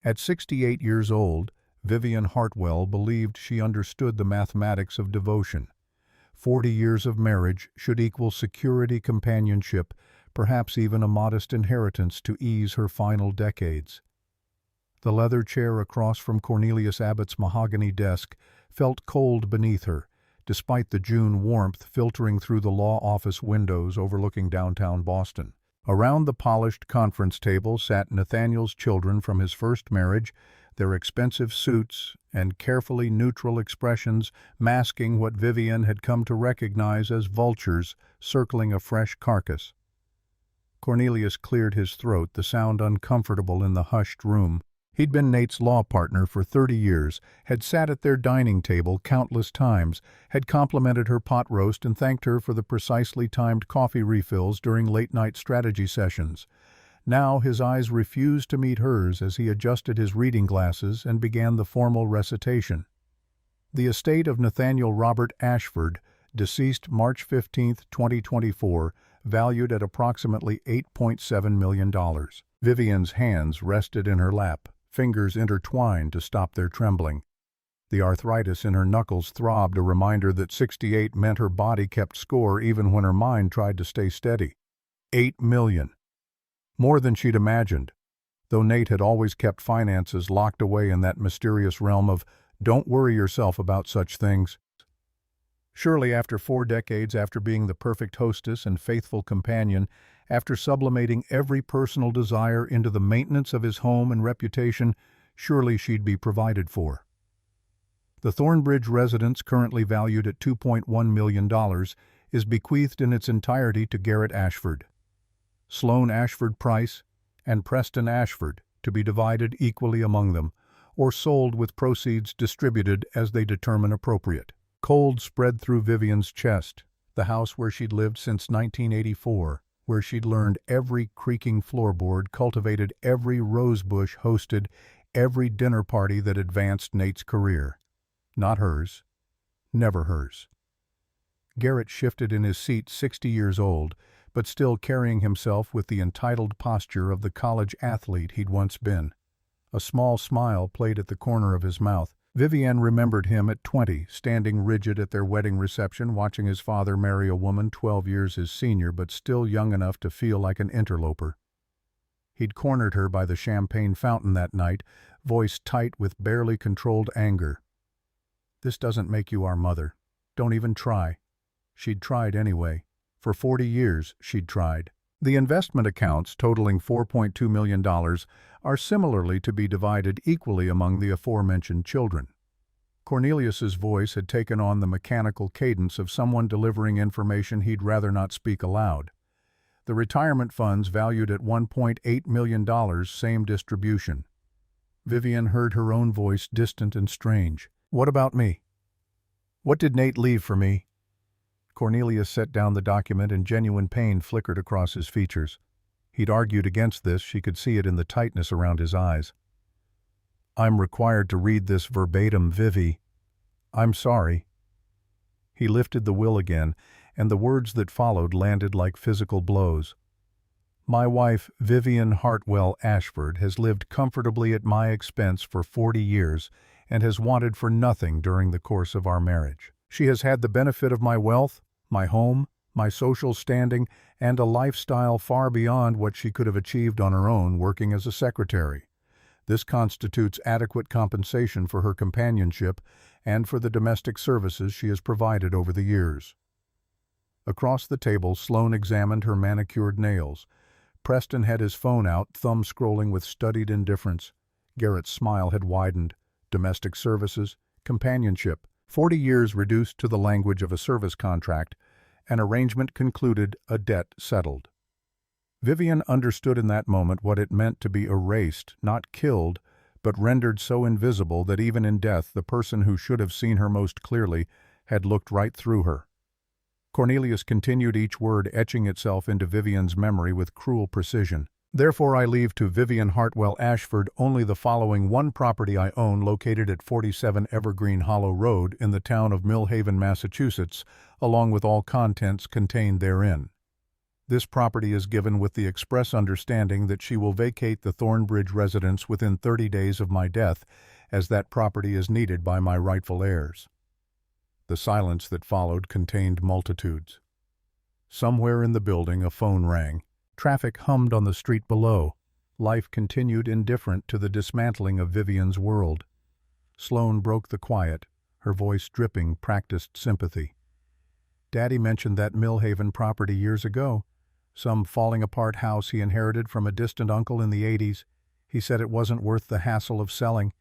At 68 years old, Vivienne Hartwell believed she understood the mathematics of devotion. 40 years of marriage should equal security, companionship, perhaps even a modest inheritance to ease her final decades. The leather chair across from Cornelius Abbott's mahogany desk felt cold beneath her, despite the June warmth filtering through the law office windows overlooking downtown Boston. Around the polished conference table sat Nathaniel's children from his first marriage, their expensive suits and carefully neutral expressions masking what Vivienne had come to recognize as vultures circling a fresh carcass. Cornelius cleared his throat, the sound uncomfortable in the hushed room. He'd been Nate's law partner for 30 years, had sat at their dining table countless times, had complimented her pot roast and thanked her for the precisely timed coffee refills during late-night strategy sessions. Now his eyes refused to meet hers as he adjusted his reading glasses and began the formal recitation. The estate of Nathaniel Robert Ashford, deceased March 15, 2024, valued at approximately $8.7 million. Vivienne's hands rested in her lap, fingers intertwined to stop their trembling. The arthritis in her knuckles throbbed, a reminder that 68 meant her body kept score even when her mind tried to stay steady. $8 million. More than she'd imagined, though Nate had always kept finances locked away in that mysterious realm of, don't worry yourself about such things. Surely after 4 decades, after being the perfect hostess and faithful companion, after sublimating every personal desire into the maintenance of his home and reputation, surely she'd be provided for. The Thornbridge residence, currently valued at $2.1 million, is bequeathed in its entirety to Garrett Ashford. Sloane Ashford Price and Preston Ashford, to be divided equally among them, or sold with proceeds distributed as they determine appropriate. Cold spread through Vivienne's chest, the house where she'd lived since 1984, where she'd learned every creaking floorboard, cultivated every rosebush, hosted every dinner party that advanced Nate's career. Not hers. Never hers. Garrett shifted in his seat, 60 years old, but still carrying himself with the entitled posture of the college athlete he'd once been. A small smile played at the corner of his mouth. Vivienne remembered him at 20, standing rigid at their wedding reception, watching his father marry a woman 12 years his senior but still young enough to feel like an interloper. He'd cornered her by the champagne fountain that night, voice tight with barely controlled anger. "This doesn't make you our mother. Don't even try." She'd tried anyway. For 40 years, she'd tried. The investment accounts, totaling $4.2 million, are similarly to be divided equally among the aforementioned children. Cornelius's voice had taken on the mechanical cadence of someone delivering information he'd rather not speak aloud. The retirement funds, valued at $1.8 million, same distribution. Vivienne heard her own voice, distant and strange. "What about me? What did Nate leave for me?" Cornelius set down the document and genuine pain flickered across his features. He'd argued against this, she could see it in the tightness around his eyes. "I'm required to read this verbatim, Vivi. I'm sorry." He lifted the will again, and the words that followed landed like physical blows. "My wife, Vivienne Hartwell Ashford, has lived comfortably at my expense for 40 years and has wanted for nothing during the course of our marriage. She has had the benefit of my wealth, my home, my social standing, and a lifestyle far beyond what she could have achieved on her own working as a secretary. This constitutes adequate compensation for her companionship and for the domestic services she has provided over the years." Across the table, Sloane examined her manicured nails. Preston had his phone out, thumb scrolling with studied indifference. Garrett's smile had widened. Domestic services, companionship, 40 years reduced to the language of a service contract, an arrangement concluded, a debt settled. Vivienne understood in that moment what it meant to be erased, not killed, but rendered so invisible that even in death the person who should have seen her most clearly had looked right through her. Cornelius continued, each word etching itself into Vivienne's memory with cruel precision. "Therefore I leave to Vivienne Hartwell Ashford only the following: one property I own located at 47 Evergreen Hollow Road in the town of Millhaven, Massachusetts, along with all contents contained therein. This property is given with the express understanding that she will vacate the Thornbridge residence within 30 days of my death, as that property is needed by my rightful heirs." The silence that followed contained multitudes. Somewhere in the building a phone rang. Traffic hummed on the street below. Life continued indifferent to the dismantling of Vivienne's world. Sloane broke the quiet, her voice dripping practiced sympathy. "Daddy mentioned that Millhaven property years ago. Some falling-apart house he inherited from a distant uncle in the 80s. He said it wasn't worth the hassle of selling.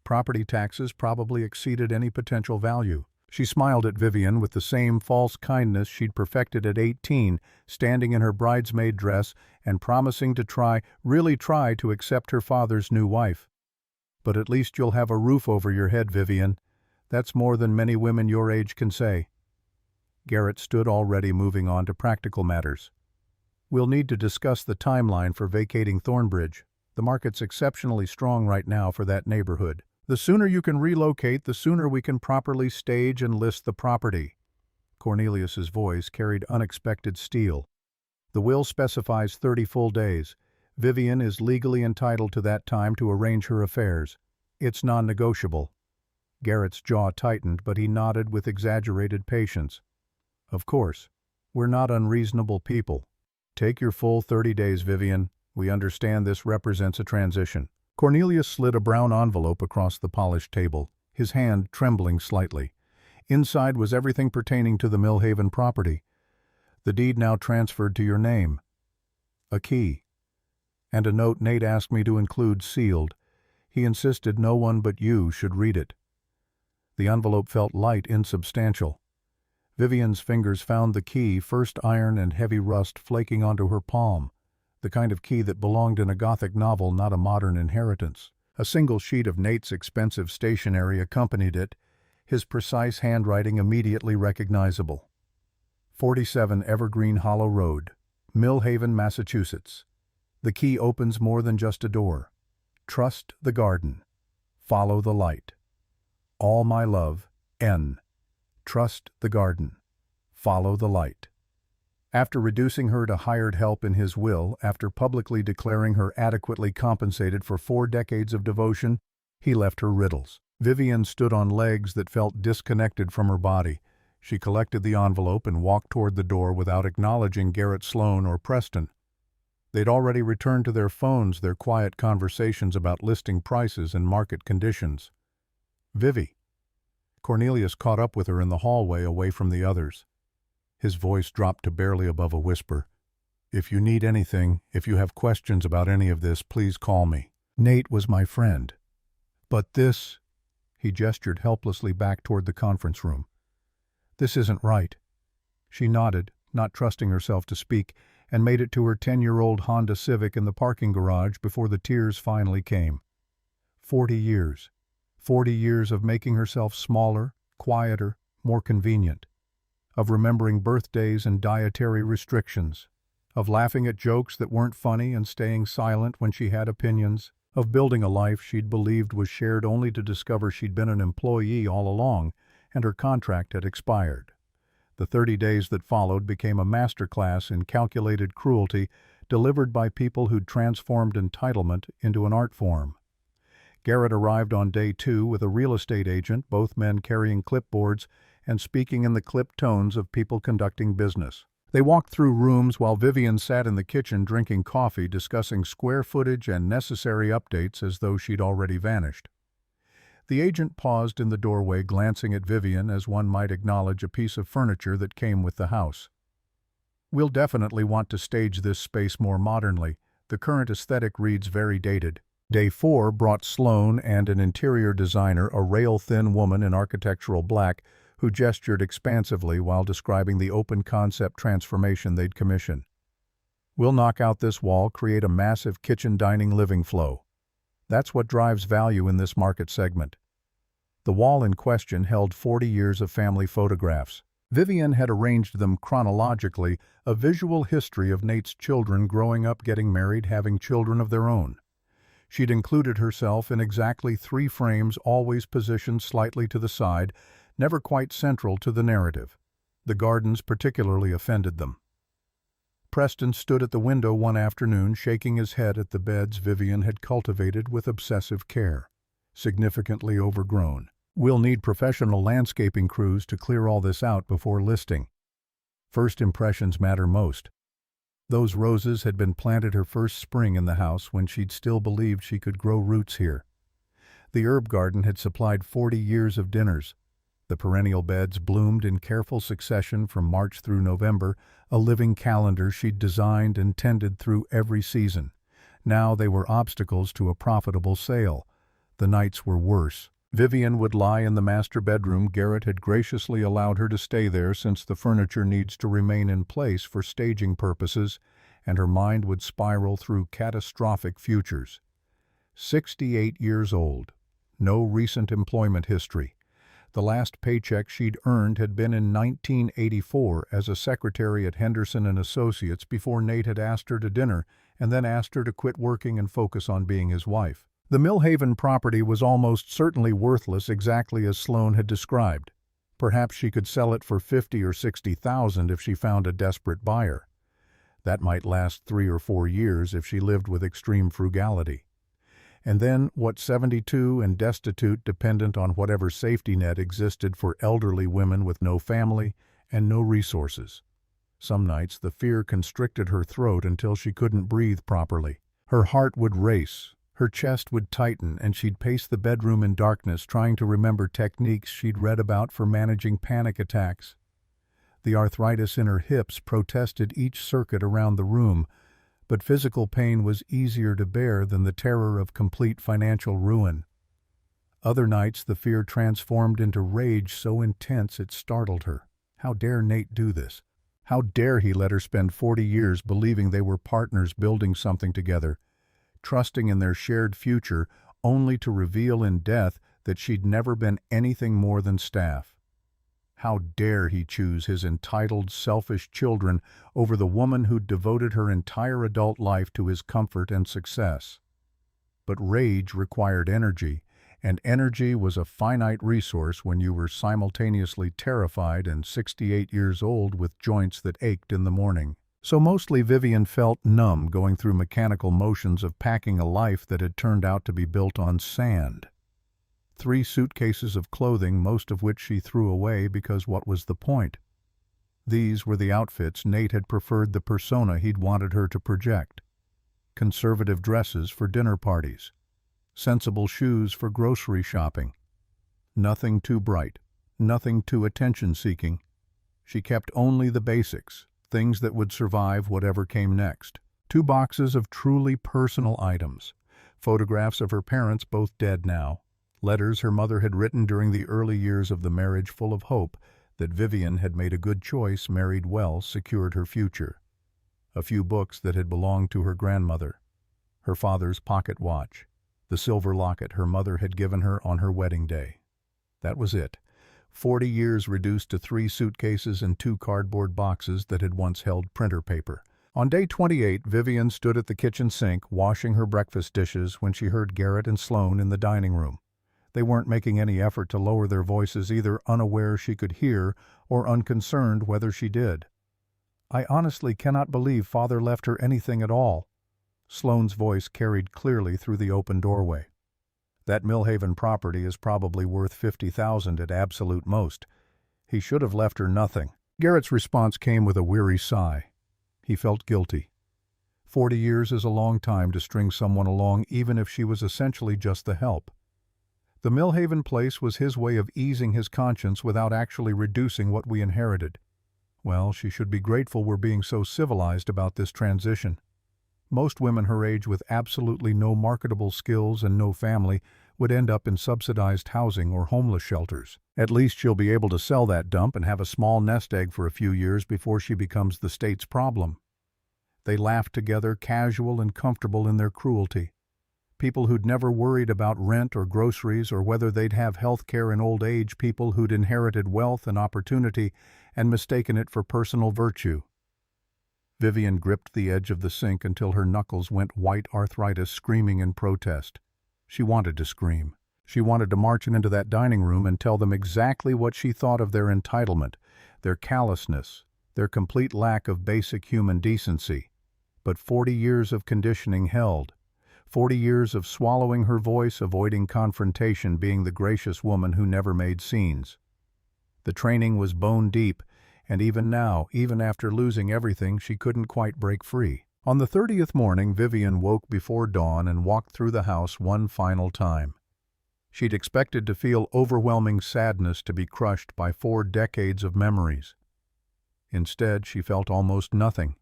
Property taxes probably exceeded any potential value." She smiled at Vivienne with the same false kindness she'd perfected at 18, standing in her bridesmaid dress and promising to really try to accept her father's new wife. "But at least you'll have a roof over your head, Vivienne. That's more than many women your age can say." Garrett stood already moving on to practical matters. "We'll need to discuss the timeline for vacating Thornbridge. The market's exceptionally strong right now for that neighborhood. The sooner you can relocate, the sooner we can properly stage and list the property." Cornelius's voice carried unexpected steel. "The will specifies 30 full days. Vivienne is legally entitled to that time to arrange her affairs. It's non-negotiable." Garrett's jaw tightened, but he nodded with exaggerated patience. "Of course. We're not unreasonable people. Take your full 30 days, Vivienne. We understand this represents a transition." Cornelius slid a brown envelope across the polished table, his hand trembling slightly. Inside was everything pertaining to the Millhaven property. "The deed now transferred to your name. A key. And a note Nate asked me to include sealed. He insisted no one but you should read it." The envelope felt light, insubstantial. Vivienne's fingers found the key, first iron and heavy rust flaking onto her palm. The kind of key that belonged in a Gothic novel, not a modern inheritance. A single sheet of Nate's expensive stationery accompanied it, his precise handwriting immediately recognizable. 47 Evergreen Hollow Road, Millhaven, Massachusetts. The key opens more than just a door. Trust the garden. Follow the light. All my love, N. Trust the garden. Follow the light. After reducing her to hired help in his will, after publicly declaring her adequately compensated for 4 decades of devotion, he left her riddles. Vivienne stood on legs that felt disconnected from her body. She collected the envelope and walked toward the door without acknowledging Garrett Sloane or Preston. They'd already returned to their phones, their quiet conversations about listing prices and market conditions. "Vivi." Cornelius caught up with her in the hallway away from the others. His voice dropped to barely above a whisper. "If you need anything, if you have questions about any of this, please call me. Nate was my friend. But this," he gestured helplessly back toward the conference room. "This isn't right." She nodded, not trusting herself to speak, and made it to her 10-year-old Honda Civic in the parking garage before the tears finally came. 40 years. 40 years of making herself smaller, quieter, more convenient. Of remembering birthdays and dietary restrictions, of laughing at jokes that weren't funny and staying silent when she had opinions, of building a life she'd believed was shared only to discover she'd been an employee all along and her contract had expired. The 30 days that followed became a masterclass in calculated cruelty delivered by people who'd transformed entitlement into an art form. Garrett arrived on day 2 with a real estate agent, both men carrying clipboards and speaking in the clipped tones of people conducting business. They walked through rooms while Vivienne sat in the kitchen drinking coffee, discussing square footage and necessary updates as though she'd already vanished. The agent paused in the doorway, glancing at Vivienne as one might acknowledge a piece of furniture that came with the house. "We'll definitely want to stage this space more modernly. The current aesthetic reads very dated." Day 4 brought Sloane and an interior designer, a rail-thin woman in architectural black, who gestured expansively while describing the open-concept transformation they'd commissioned. "We'll knock out this wall, create a massive kitchen-dining-living flow. That's what drives value in this market segment." The wall in question held 40 years of family photographs. Vivienne had arranged them chronologically, a visual history of Nate's children growing up, getting married, having children of their own. She'd included herself in exactly 3 frames, always positioned slightly to the side, never quite central to the narrative. The gardens particularly offended them. Preston stood at the window one afternoon, shaking his head at the beds Vivienne had cultivated with obsessive care. Significantly overgrown. "We'll need professional landscaping crews to clear all this out before listing. First impressions matter most." Those roses had been planted her first spring in the house when she'd still believed she could grow roots here. The herb garden had supplied 40 years of dinners. The perennial beds bloomed in careful succession from March through November, a living calendar she'd designed and tended through every season. Now they were obstacles to a profitable sale. The nights were worse. Vivienne would lie in the master bedroom. Garrett had graciously allowed her to stay there since the furniture needs to remain in place for staging purposes, and her mind would spiral through catastrophic futures. 68 years old. No recent employment history. The last paycheck she'd earned had been in 1984 as a secretary at Henderson & Associates before Nate had asked her to dinner and then asked her to quit working and focus on being his wife. The Millhaven property was almost certainly worthless, exactly as Sloane had described. Perhaps she could sell it for $50,000 or $60,000 if she found a desperate buyer. That might last 3 or 4 years if she lived with extreme frugality. And then, what, 72 and destitute, dependent on whatever safety net existed for elderly women with no family and no resources. Some nights the fear constricted her throat until she couldn't breathe properly. Her heart would race. Her chest would tighten, and she'd pace the bedroom in darkness, trying to remember techniques she'd read about for managing panic attacks. The arthritis in her hips protested each circuit around the room, but physical pain was easier to bear than the terror of complete financial ruin. Other nights the fear transformed into rage so intense it startled her. How dare Nate do this? How dare he let her spend 40 years believing they were partners building something together, trusting in their shared future, only to reveal in death that she'd never been anything more than staff? How dare he choose his entitled, selfish children over the woman who'd devoted her entire adult life to his comfort and success? But rage required energy, and energy was a finite resource when you were simultaneously terrified and 68 years old with joints that ached in the morning. So mostly Vivienne felt numb, going through mechanical motions of packing a life that had turned out to be built on sand. 3 suitcases of clothing, most of which she threw away because what was the point? These were the outfits Nate had preferred, the persona he'd wanted her to project. Conservative dresses for dinner parties. Sensible shoes for grocery shopping. Nothing too bright. Nothing too attention-seeking. She kept only the basics, things that would survive whatever came next. 2 boxes of truly personal items. Photographs of her parents, both dead now. Letters her mother had written during the early years of the marriage, full of hope that Vivienne had made a good choice, married well, secured her future. A few books that had belonged to her grandmother. Her father's pocket watch. The silver locket her mother had given her on her wedding day. That was it. 40 years reduced to 3 suitcases and 2 cardboard boxes that had once held printer paper. On day 28, Vivienne stood at the kitchen sink, washing her breakfast dishes, when she heard Garrett and Sloane in the dining room. They weren't making any effort to lower their voices, either unaware she could hear or unconcerned whether she did. "I honestly cannot believe Father left her anything at all." Sloane's voice carried clearly through the open doorway. "That Millhaven property is probably worth $50,000 at absolute most. He should have left her nothing." Garrett's response came with a weary sigh. He felt guilty. 40 years is a long time to string someone along, even if she was essentially just the help. The Millhaven place was his way of easing his conscience without actually reducing what we inherited. Well, she should be grateful we're being so civilized about this transition. Most women her age with absolutely no marketable skills and no family would end up in subsidized housing or homeless shelters. At least she'll be able to sell that dump and have a small nest egg for a few years before she becomes the state's problem. They laughed together, casual and comfortable in their cruelty. People who'd never worried about rent or groceries or whether they'd have health care in old age, people who'd inherited wealth and opportunity and mistaken it for personal virtue. Vivienne gripped the edge of the sink until her knuckles went white, arthritis screaming in protest. She wanted to scream. She wanted to march into that dining room and tell them exactly what she thought of their entitlement, their callousness, their complete lack of basic human decency. But 40 years of conditioning held. 40 years of swallowing her voice, avoiding confrontation, being the gracious woman who never made scenes. The training was bone deep, and even now, even after losing everything, she couldn't quite break free. On the 30th morning, Vivienne woke before dawn and walked through the house one final time. She'd expected to feel overwhelming sadness, to be crushed by 4 decades of memories. Instead, she felt almost nothing.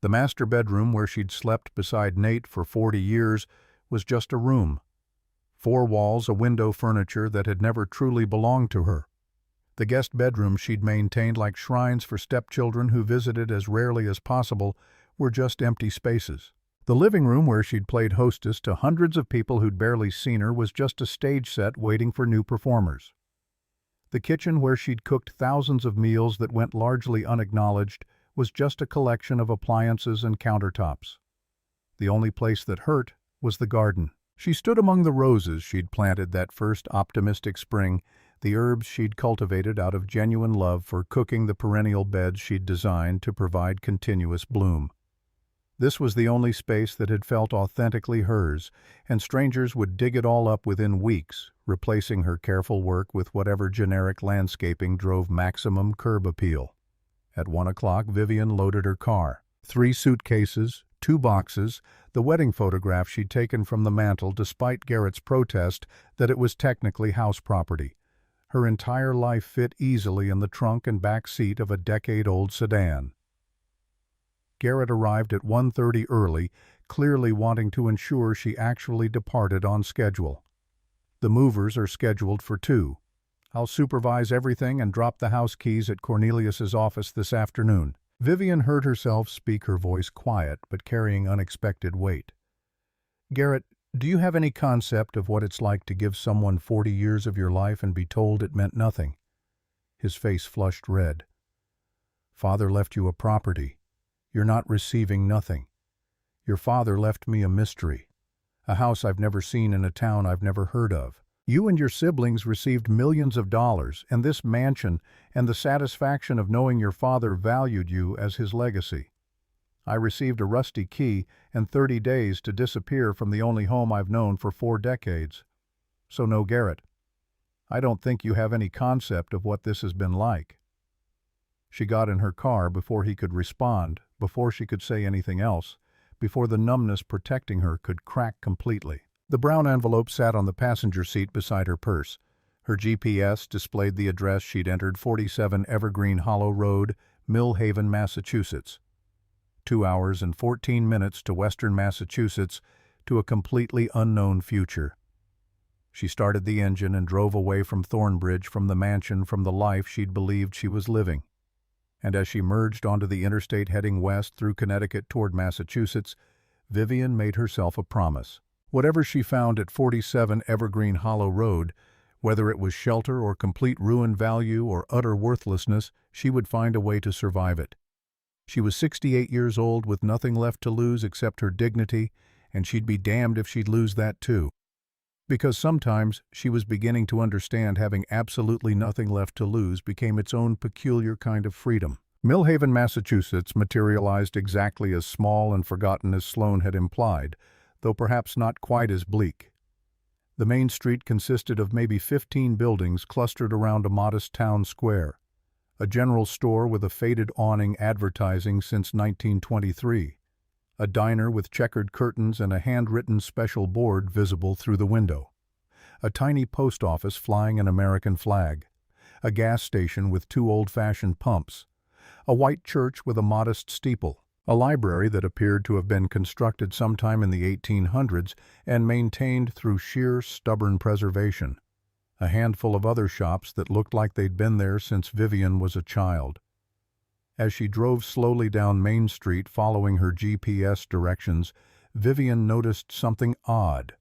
The master bedroom, where she'd slept beside Nate for 40 years, was just a room. 4 walls, a window, furniture that had never truly belonged to her. The guest bedrooms she'd maintained like shrines for stepchildren who visited as rarely as possible were just empty spaces. The living room, where she'd played hostess to hundreds of people who'd barely seen her, was just a stage set waiting for new performers. The kitchen, where she'd cooked thousands of meals that went largely unacknowledged, was just a collection of appliances and countertops. The only place that hurt was the garden. She stood among the roses she'd planted that first optimistic spring, the herbs she'd cultivated out of genuine love for cooking, the perennial beds she'd designed to provide continuous bloom. This was the only space that had felt authentically hers, and strangers would dig it all up within weeks, replacing her careful work with whatever generic landscaping drove maximum curb appeal. At 1 o'clock, Vivienne loaded her car. 3 suitcases, 2 boxes, the wedding photograph she'd taken from the mantel despite Garrett's protest that it was technically house property. Her entire life fit easily in the trunk and back seat of a decade-old sedan. Garrett arrived at 1:30 early, clearly wanting to ensure she actually departed on schedule. The movers are scheduled for 2. I'll supervise everything and drop the house keys at Cornelius's office this afternoon. Vivienne heard herself speak, her voice quiet but carrying unexpected weight. Garrett, do you have any concept of what it's like to give someone 40 years of your life and be told it meant nothing? His face flushed red. Father left you a property. You're not receiving nothing. Your father left me a mystery. A house I've never seen in a town I've never heard of. You and your siblings received millions of dollars and this mansion and the satisfaction of knowing your father valued you as his legacy. I received a rusty key and 30 days to disappear from the only home I've known for 4 decades. So no, Garrett, I don't think you have any concept of what this has been like. She got in her car before he could respond, before she could say anything else, before the numbness protecting her could crack completely. The brown envelope sat on the passenger seat beside her purse. Her GPS displayed the address she'd entered, 47 Evergreen Hollow Road, Mill Haven, Massachusetts. 2 hours and 14 minutes to western Massachusetts, to a completely unknown future. She started the engine and drove away from Thornbridge, from the mansion, from the life she'd believed she was living. And as she merged onto the interstate heading west through Connecticut toward Massachusetts, Vivienne made herself a promise. Whatever she found at 47 Evergreen Hollow Road, whether it was shelter or complete ruin, value or utter worthlessness, she would find a way to survive it. She was 68 years old with nothing left to lose except her dignity, and she'd be damned if she'd lose that too. Because sometimes she was beginning to understand having absolutely nothing left to lose became its own peculiar kind of freedom. Mill Haven, Massachusetts materialized exactly as small and forgotten as Sloane had implied, though perhaps not quite as bleak. The main street consisted of maybe 15 buildings clustered around a modest town square. A general store with a faded awning advertising since 1923. A diner with checkered curtains and a handwritten special board visible through the window. A tiny post office flying an American flag. A gas station with 2 old-fashioned pumps. A white church with a modest steeple. A library that appeared to have been constructed sometime in the 1800s and maintained through sheer stubborn preservation. A handful of other shops that looked like they'd been there since Vivienne was a child. As she drove slowly down Main Street following her GPS directions, Vivienne noticed something odd.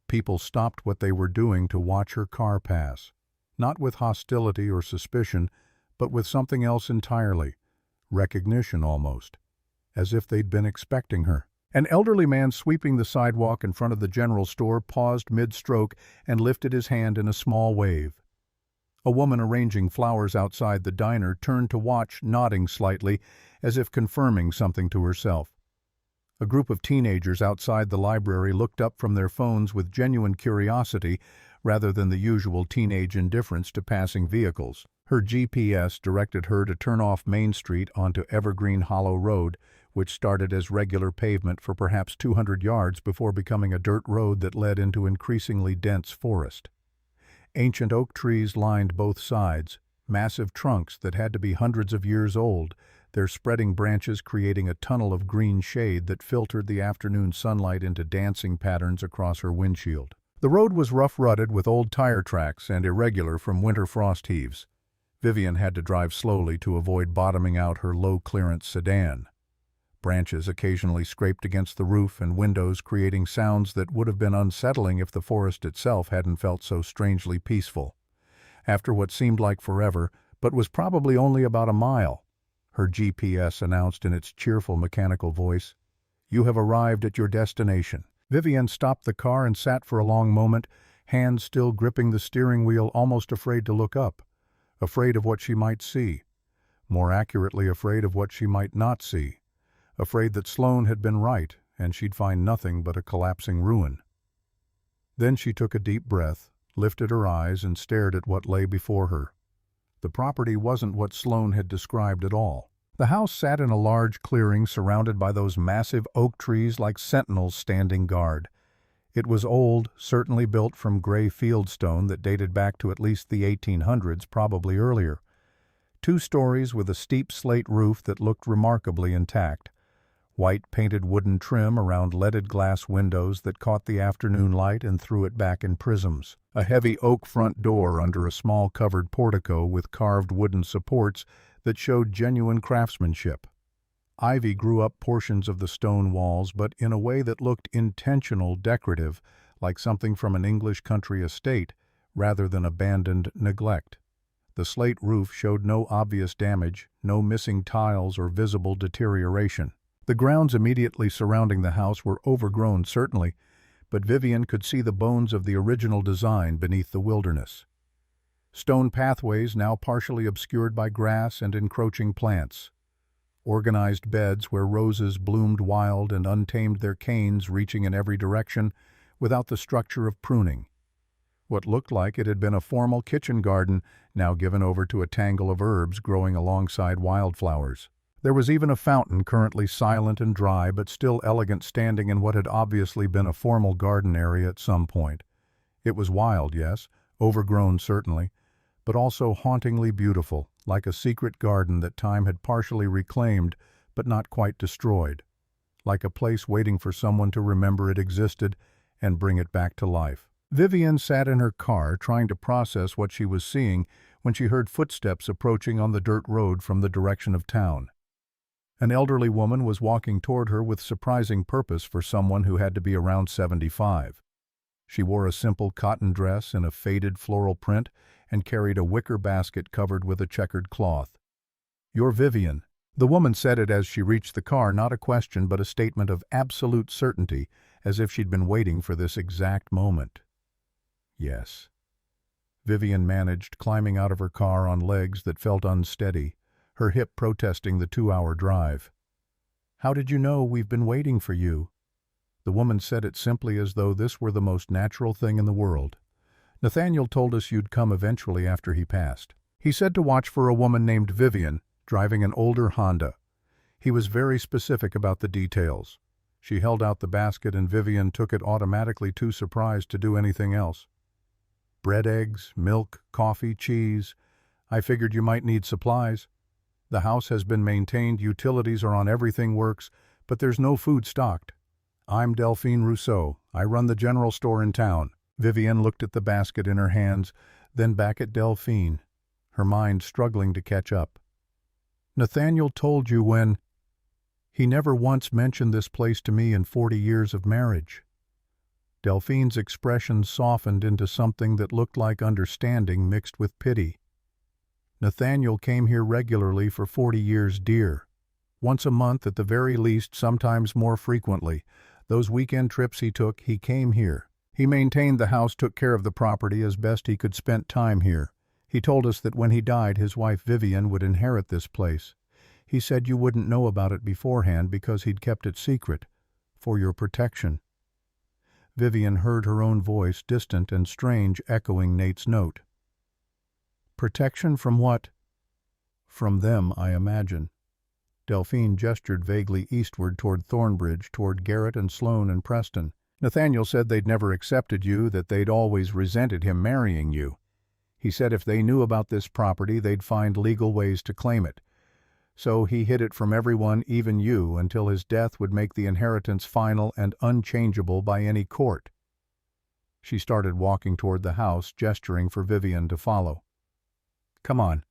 People stopped what they were doing to watch her car pass, not with hostility or suspicion, but with something else entirely, recognition almost, as if they'd been expecting her. An elderly man sweeping the sidewalk in front of the general store paused mid-stroke and lifted his hand in a small wave. A woman arranging flowers outside the diner turned to watch, nodding slightly, as if confirming something to herself. A group of teenagers outside the library looked up from their phones with genuine curiosity rather than the usual teenage indifference to passing vehicles. Her GPS directed her to turn off Main Street onto Evergreen Hollow Road, which started as regular pavement for perhaps 200 yards before becoming a dirt road that led into increasingly dense forest. Ancient oak trees lined both sides, massive trunks that had to be hundreds of years old, their spreading branches creating a tunnel of green shade that filtered the afternoon sunlight into dancing patterns across her windshield. The road was rough-rutted with old tire tracks and irregular from winter frost heaves. Vivienne had to drive slowly to avoid bottoming out her low-clearance sedan. Branches occasionally scraped against the roof and windows, creating sounds that would have been unsettling if the forest itself hadn't felt so strangely peaceful. After what seemed like forever, but was probably only about a mile, her GPS announced in its cheerful mechanical voice, "You have arrived at your destination." Vivienne stopped the car and sat for a long moment, hands still gripping the steering wheel, almost afraid to look up, afraid of what she might see, more accurately afraid of what she might not see, afraid that Sloane had been right and she'd find nothing but a collapsing ruin. Then she took a deep breath, lifted her eyes, and stared at what lay before her. The property wasn't what Sloane had described at all. The house sat in a large clearing surrounded by those massive oak trees like sentinels standing guard. It was old, certainly built from gray fieldstone that dated back to at least the 1800s, probably earlier. 2 stories with a steep slate roof that looked remarkably intact. White painted wooden trim around leaded glass windows that caught the afternoon light and threw it back in prisms. A heavy oak front door under a small covered portico with carved wooden supports that showed genuine craftsmanship. Ivy grew up portions of the stone walls, but in a way that looked intentional, decorative, like something from an English country estate, rather than abandoned neglect. The slate roof showed no obvious damage, no missing tiles or visible deterioration. The grounds immediately surrounding the house were overgrown, certainly, but Vivienne could see the bones of the original design beneath the wilderness. Stone pathways now partially obscured by grass and encroaching plants. Organized beds where roses bloomed wild and untamed, their canes reaching in every direction without the structure of pruning. What looked like it had been a formal kitchen garden, now given over to a tangle of herbs growing alongside wildflowers. There was even a fountain, currently silent and dry but still elegant, standing in what had obviously been a formal garden area at some point. It was wild, yes, overgrown certainly, but also hauntingly beautiful, like a secret garden that time had partially reclaimed but not quite destroyed, like a place waiting for someone to remember it existed and bring it back to life. Vivienne sat in her car trying to process what she was seeing when she heard footsteps approaching on the dirt road from the direction of town. An elderly woman was walking toward her with surprising purpose for someone who had to be around 75. She wore a simple cotton dress in a faded floral print and carried a wicker basket covered with a checkered cloth. "You're Vivienne," the woman said it as she reached the car, not a question but a statement of absolute certainty, as if she'd been waiting for this exact moment. "Yes." Vivienne managed, climbing out of her car on legs that felt unsteady, her hip protesting the 2-hour drive. "How did you know we've been waiting for you?" The woman said it simply, as though this were the most natural thing in the world. "Nathaniel told us you'd come eventually after he passed. He said to watch for a woman named Vivienne, driving an older Honda. He was very specific about the details." She held out the basket and Vivienne took it, automatically too surprised to do anything else. "Bread, eggs, milk, coffee, cheese. I figured you might need supplies. The house has been maintained, utilities are on, everything works, but there's no food stocked. I'm Delphine Rousseau. I run the general store in town." Vivienne looked at the basket in her hands, then back at Delphine, her mind struggling to catch up. "Nathaniel told you when—" "He never once mentioned this place to me in 40 years of marriage." Delphine's expression softened into something that looked like understanding mixed with pity. "Nathaniel came here regularly for 40 years, dear. Once a month at the very least, sometimes more frequently. Those weekend trips he took, he came here. He maintained the house, took care of the property as best he could, spent time here. He told us that when he died, his wife Vivienne would inherit this place. He said you wouldn't know about it beforehand because he'd kept it secret, for your protection." Vivienne heard her own voice, distant and strange, echoing Nate's note. "Protection from what?" "From them, I imagine." Delphine gestured vaguely eastward toward Thornbridge, toward Garrett and Sloane and Preston. "Nathaniel said they'd never accepted you, that they'd always resented him marrying you. He said if they knew about this property, they'd find legal ways to claim it. So he hid it from everyone, even you, until his death would make the inheritance final and unchangeable by any court." She started walking toward the house, gesturing for Vivienne to follow. "Come on.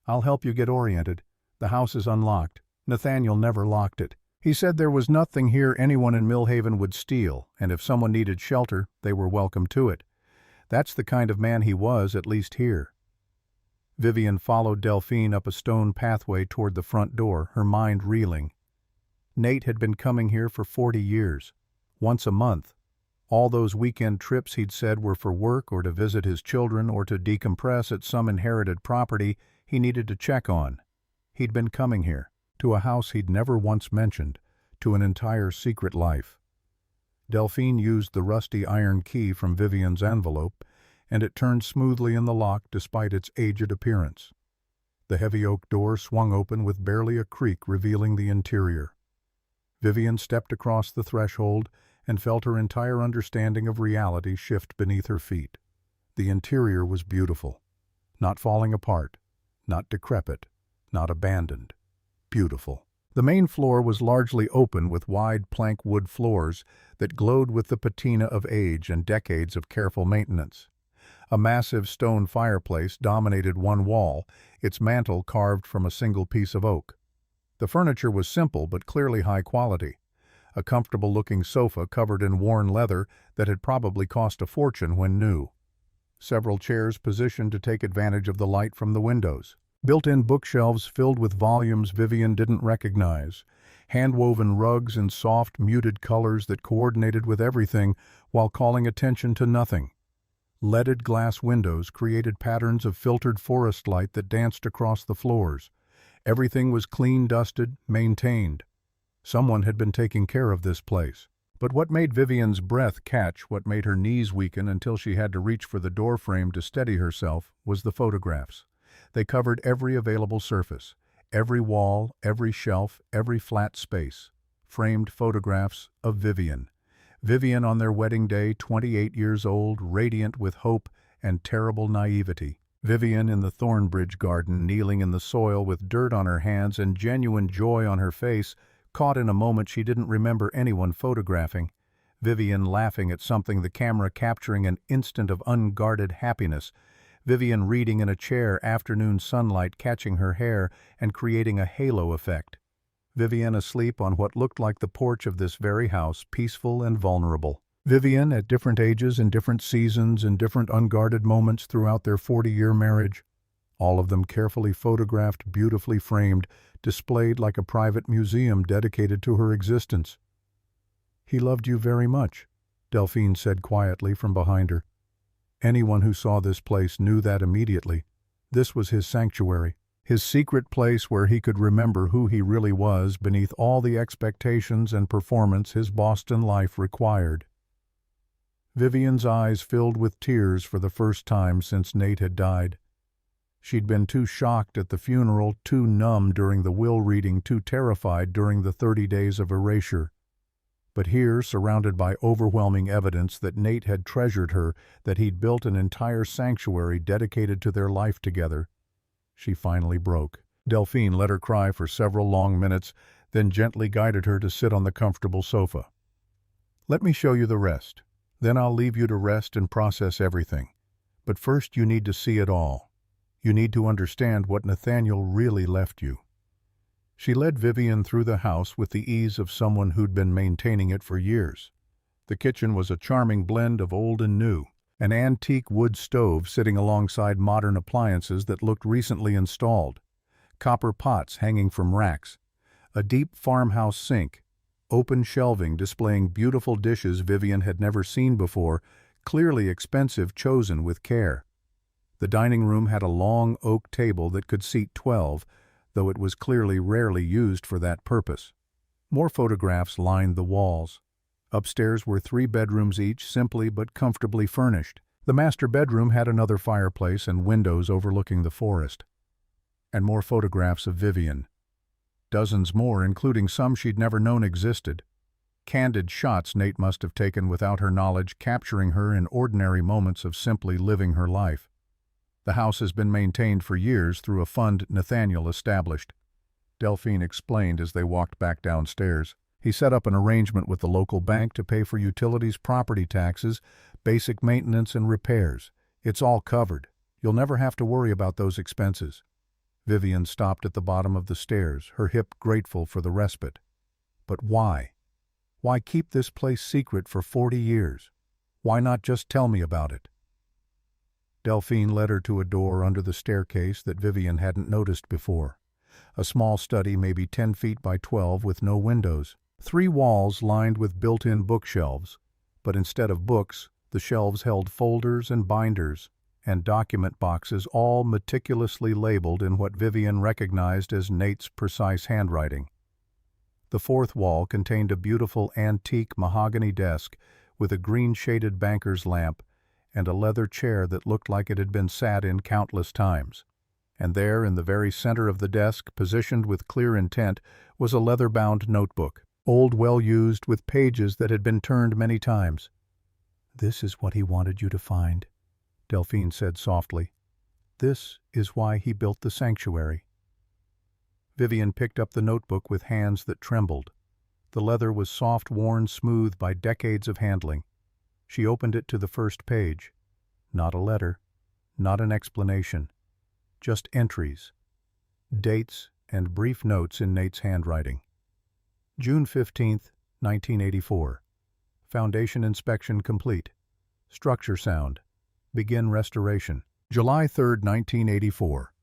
I'll help you get oriented. The house is unlocked. Nathaniel never locked it. He said there was nothing here anyone in Millhaven would steal, and if someone needed shelter, they were welcome to it. That's the kind of man he was, at least here." Vivienne followed Delphine up a stone pathway toward the front door, her mind reeling. Nate had been coming here for 40 years, once a month. All those weekend trips he'd said were for work or to visit his children or to decompress at some inherited property he needed to check on. He'd been coming here, to a house he'd never once mentioned, to an entire secret life. Delphine used the rusty iron key from Vivienne's envelope, and it turned smoothly in the lock despite its aged appearance. The heavy oak door swung open with barely a creak revealing the interior. Vivienne stepped across the threshold and felt her entire understanding of reality shift beneath her feet. The interior was beautiful. Not falling apart, not decrepit, not abandoned. Beautiful. The main floor was largely open with wide plank wood floors that glowed with the patina of age and decades of careful maintenance. A massive stone fireplace dominated one wall, its mantel carved from a single piece of oak. The furniture was simple but clearly high quality. A comfortable-looking sofa covered in worn leather that had probably cost a fortune when new. Several chairs positioned to take advantage of the light from the windows. Built-in bookshelves filled with volumes Vivienne didn't recognize. Hand-woven rugs in soft, muted colors that coordinated with everything while calling attention to nothing. Leaded glass windows created patterns of filtered forest light that danced across the floors. Everything was clean dusted, maintained. Someone had been taking care of this place. But what made Vivienne's breath catch, what made her knees weaken until she had to reach for the doorframe to steady herself, was the photographs. They covered every available surface, every wall, every shelf, every flat space. Framed photographs of Vivienne. Vivienne on their wedding day, 28 years old, radiant with hope and terrible naivety. Vivienne in the Thornbridge garden, kneeling in the soil with dirt on her hands and genuine joy on her face, caught in a moment she didn't remember anyone photographing. Vivienne laughing at something, the camera capturing an instant of unguarded happiness. Vivienne reading in a chair, afternoon sunlight catching her hair and creating a halo effect. Vivienne asleep on what looked like the porch of this very house, peaceful and vulnerable. Vivienne at different ages, in different seasons, in different unguarded moments throughout their 40-year marriage. All of them carefully photographed, beautifully framed, displayed like a private museum dedicated to her existence. "He loved you very much," Delphine said quietly from behind her. Anyone who saw this place knew that immediately. This was his sanctuary. His secret place where he could remember who he really was beneath all the expectations and performance his Boston life required. Vivienne's eyes filled with tears for the first time since Nate had died. She'd been too shocked at the funeral, too numb during the will reading, too terrified during the 30 days of erasure. But here, surrounded by overwhelming evidence that Nate had treasured her, that he'd built an entire sanctuary dedicated to their life together, she finally broke. Delphine let her cry for several long minutes, then gently guided her to sit on the comfortable sofa. "Let me show you the rest. Then I'll leave you to rest and process everything. But first you need to see it all. You need to understand what Nathaniel really left you." She led Vivienne through the house with the ease of someone who'd been maintaining it for years. The kitchen was a charming blend of old and new. An antique wood stove sitting alongside modern appliances that looked recently installed. Copper pots hanging from racks. A deep farmhouse sink. Open shelving displaying beautiful dishes Vivienne had never seen before, clearly expensive, chosen with care. The dining room had a long oak table that could seat 12, though it was clearly rarely used for that purpose. More photographs lined the walls. Upstairs were 3 bedrooms each, simply but comfortably furnished. The master bedroom had another fireplace and windows overlooking the forest. And more photographs of Vivienne. Dozens more, including some she'd never known existed. Candid shots Nate must have taken without her knowledge, capturing her in ordinary moments of simply living her life. The house has been maintained for years through a fund Nathaniel established, Delphine explained as they walked back downstairs. He set up an arrangement with the local bank to pay for utilities, property taxes, basic maintenance, and repairs. It's all covered. You'll never have to worry about those expenses. Vivienne stopped at the bottom of the stairs, her hip grateful for the respite. But why? Why keep this place secret for 40 years? Why not just tell me about it? Delphine led her to a door under the staircase that Vivienne hadn't noticed before. A small study, maybe 10 feet by 12, with no windows. 3 walls lined with built-in bookshelves, but instead of books, the shelves held folders and binders and document boxes, all meticulously labeled in what Vivienne recognized as Nate's precise handwriting. The 4th wall contained a beautiful antique mahogany desk with a green-shaded banker's lamp and a leather chair that looked like it had been sat in countless times. And there, in the very center of the desk, positioned with clear intent, was a leather-bound notebook, old, well-used, with pages that had been turned many times. "This is what he wanted you to find," Delphine said softly. "This is why he built the sanctuary." Vivienne picked up the notebook with hands that trembled. The leather was soft, worn smooth by decades of handling. She opened it to the first page. Not a letter, not an explanation. Just entries, dates, and brief notes in Nate's handwriting. June 15th, 1984. Foundation inspection complete. Structure sound. Begin restoration. July 3rd, 1984.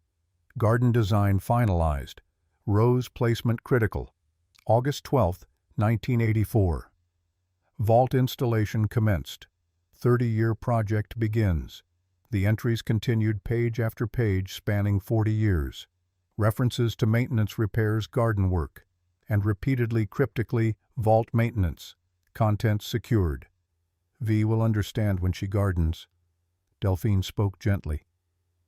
Garden design finalized. Rose placement critical. August 12th, 1984. Vault installation commenced. 30-year project begins. The entries continued page after page spanning 40 years. References to maintenance, repairs, garden work, and repeatedly cryptically, vault maintenance. Contents secured. "V will understand when she gardens." Delphine spoke gently.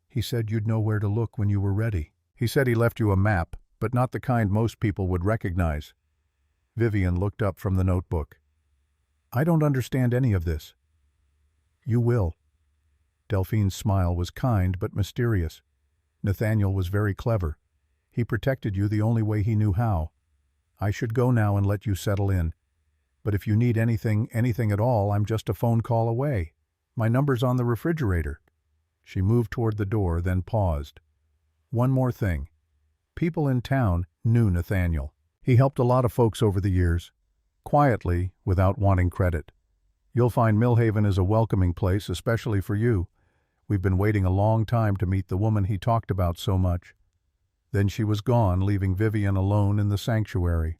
"He said you'd know where to look when you were ready. He said he left you a map, but not the kind most people would recognize." Vivienne looked up from the notebook. "I don't understand any of this." "You will." Delphine's smile was kind but mysterious. "Nathaniel was very clever. He protected you the only way he knew how. I should go now and let you settle in. But if you need anything at all, I'm just a phone call away. My number's on the refrigerator." She moved toward the door, then paused. "One more thing. People in town knew Nathaniel. He helped a lot of folks over the years. Quietly, without wanting credit. You'll find Millhaven is a welcoming place, especially for you. We've been waiting a long time to meet the woman he talked about so much." Then she was gone, leaving Vivienne alone in the sanctuary.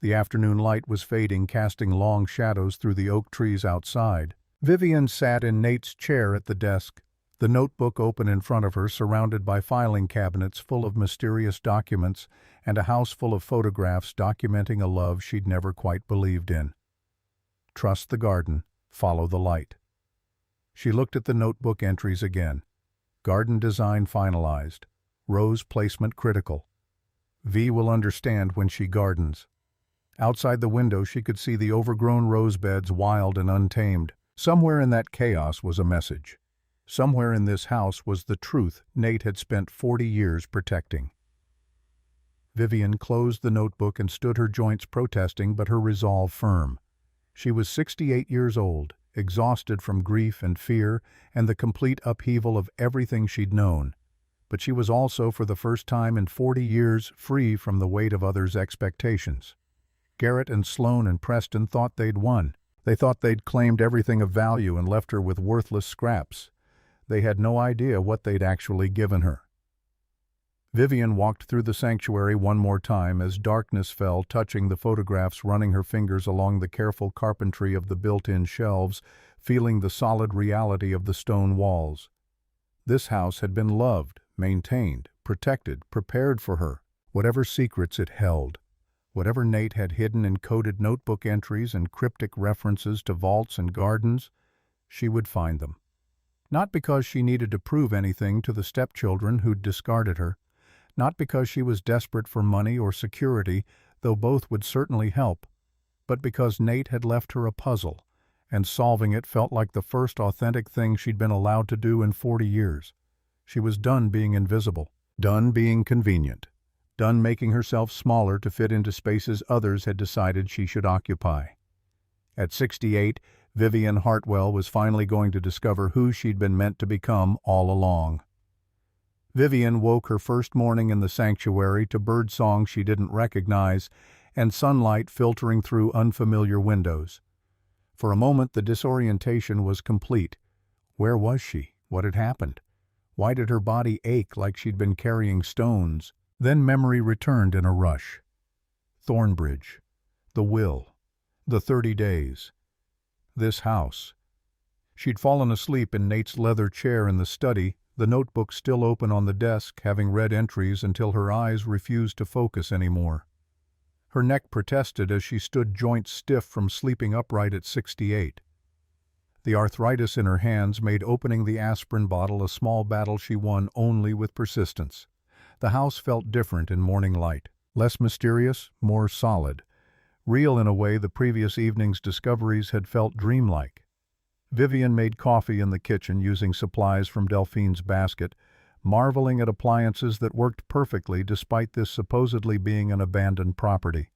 The afternoon light was fading, casting long shadows through the oak trees outside. Vivienne sat in Nate's chair at the desk, the notebook open in front of her, surrounded by filing cabinets full of mysterious documents and a house full of photographs documenting a love she'd never quite believed in. Trust the garden, follow the light. She looked at the notebook entries again. Garden design finalized. Rose placement critical. V will understand when she gardens. Outside the window she could see the overgrown rose beds, wild and untamed. Somewhere in that chaos was a message. Somewhere in this house was the truth Nate had spent 40 years protecting. Vivienne closed the notebook and stood, her joints protesting but her resolve firm. She was 68 years old, exhausted from grief and fear and the complete upheaval of everything she'd known. But she was also, for the first time in 40 years, free from the weight of others' expectations. Garrett and Sloane and Preston thought they'd won. They thought they'd claimed everything of value and left her with worthless scraps. They had no idea what they'd actually given her. Vivienne walked through the sanctuary one more time as darkness fell, touching the photographs, running her fingers along the careful carpentry of the built-in shelves, feeling the solid reality of the stone walls. This house had been loved, maintained, protected, prepared for her. Whatever secrets it held, whatever Nate had hidden in coded notebook entries and cryptic references to vaults and gardens, she would find them. Not because she needed to prove anything to the stepchildren who'd discarded her, not because she was desperate for money or security, though both would certainly help, but because Nate had left her a puzzle, and solving it felt like the first authentic thing she'd been allowed to do in 40 years. She was done being invisible, done being convenient, done making herself smaller to fit into spaces others had decided she should occupy. At 68, Vivienne Hartwell was finally going to discover who she'd been meant to become all along. Vivienne woke her first morning in the sanctuary to birdsong she didn't recognize and sunlight filtering through unfamiliar windows. For a moment the disorientation was complete. Where was she? What had happened? Why did her body ache like she'd been carrying stones? Then memory returned in a rush. Thornbridge, the will, the 30 days, this house. She'd fallen asleep in Nate's leather chair in the study, the notebook still open on the desk, having read entries until her eyes refused to focus anymore. Her neck protested as she stood joint stiff from sleeping upright at 68. The arthritis in her hands made opening the aspirin bottle a small battle she won only with persistence. The house felt different in morning light, less mysterious, more solid, real in a way the previous evening's discoveries had felt dreamlike. Vivienne made coffee in the kitchen using supplies from Delphine's basket, marveling at appliances that worked perfectly despite this supposedly being an abandoned property.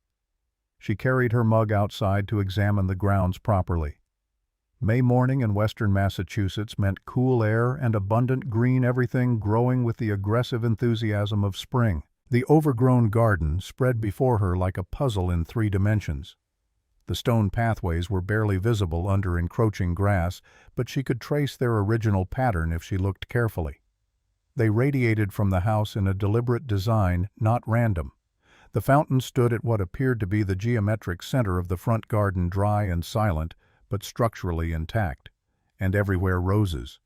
She carried her mug outside to examine the grounds properly. May morning in western Massachusetts meant cool air and abundant green everything growing with the aggressive enthusiasm of spring. The overgrown garden spread before her like a puzzle in 3 dimensions. The stone pathways were barely visible under encroaching grass, but she could trace their original pattern if she looked carefully. They radiated from the house in a deliberate design, not random. The fountain stood at what appeared to be the geometric center of the front garden, dry and silent, but structurally intact. And everywhere roses.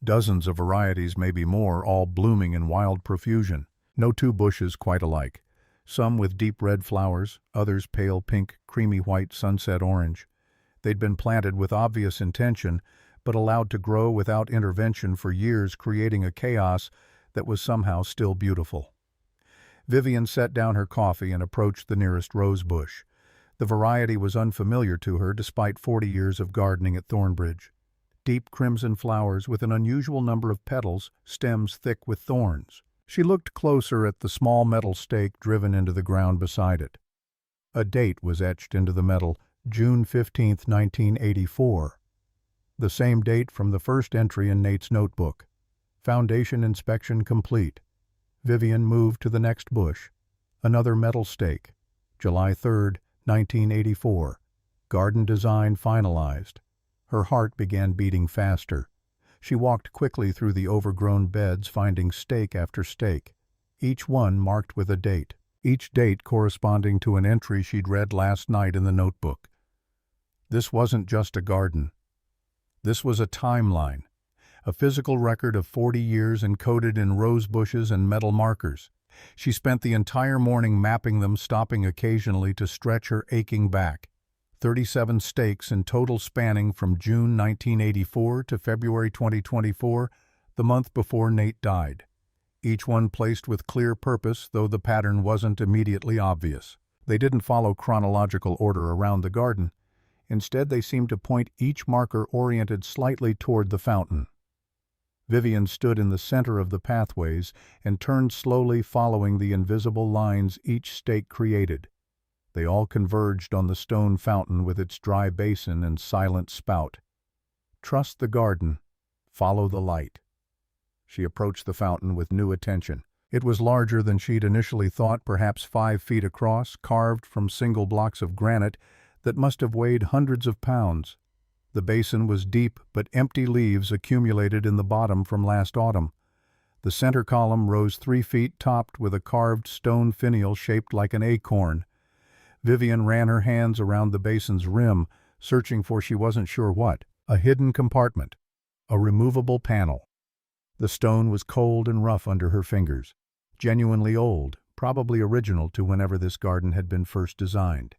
Dozens of varieties, maybe more, all blooming in wild profusion. No 2 bushes quite alike. Some with deep red flowers, others pale pink, creamy white, sunset orange. They'd been planted with obvious intention, but allowed to grow without intervention for years, creating a chaos that was somehow still beautiful. Vivienne set down her coffee and approached the nearest rose bush. The variety was unfamiliar to her despite 40 years of gardening at Thornbridge. Deep crimson flowers with an unusual number of petals, stems thick with thorns. She looked closer at the small metal stake driven into the ground beside it. A date was etched into the metal, June 15, 1984. The same date from the first entry in Nate's notebook. Foundation inspection complete. Vivienne moved to the next bush. Another metal stake. July 3, 1984. Garden design finalized. Her heart began beating faster. She walked quickly through the overgrown beds, finding stake after stake, each one marked with a date, each date corresponding to an entry she'd read last night in the notebook. This wasn't just a garden. This was a timeline, a physical record of 40 years encoded in rose bushes and metal markers. She spent the entire morning mapping them, stopping occasionally to stretch her aching back. 37 stakes in total, spanning from June 1984 to February 2024, the month before Nate died. Each one placed with clear purpose, though the pattern wasn't immediately obvious. They didn't follow chronological order around the garden. Instead, they seemed to point, each marker oriented slightly toward the fountain. Vivienne stood in the center of the pathways and turned slowly, following the invisible lines each stake created. They all converged on the stone fountain with its dry basin and silent spout. Trust the garden. Follow the light. She approached the fountain with new attention. It was larger than she'd initially thought, perhaps 5 feet across, carved from single blocks of granite that must have weighed hundreds of pounds. The basin was deep, but empty leaves accumulated in the bottom from last autumn. The center column rose 3 feet, topped with a carved stone finial shaped like an acorn. Vivienne ran her hands around the basin's rim, searching for she wasn't sure what. A hidden compartment. A removable panel. The stone was cold and rough under her fingers. Genuinely old, probably original to whenever this garden had been first designed.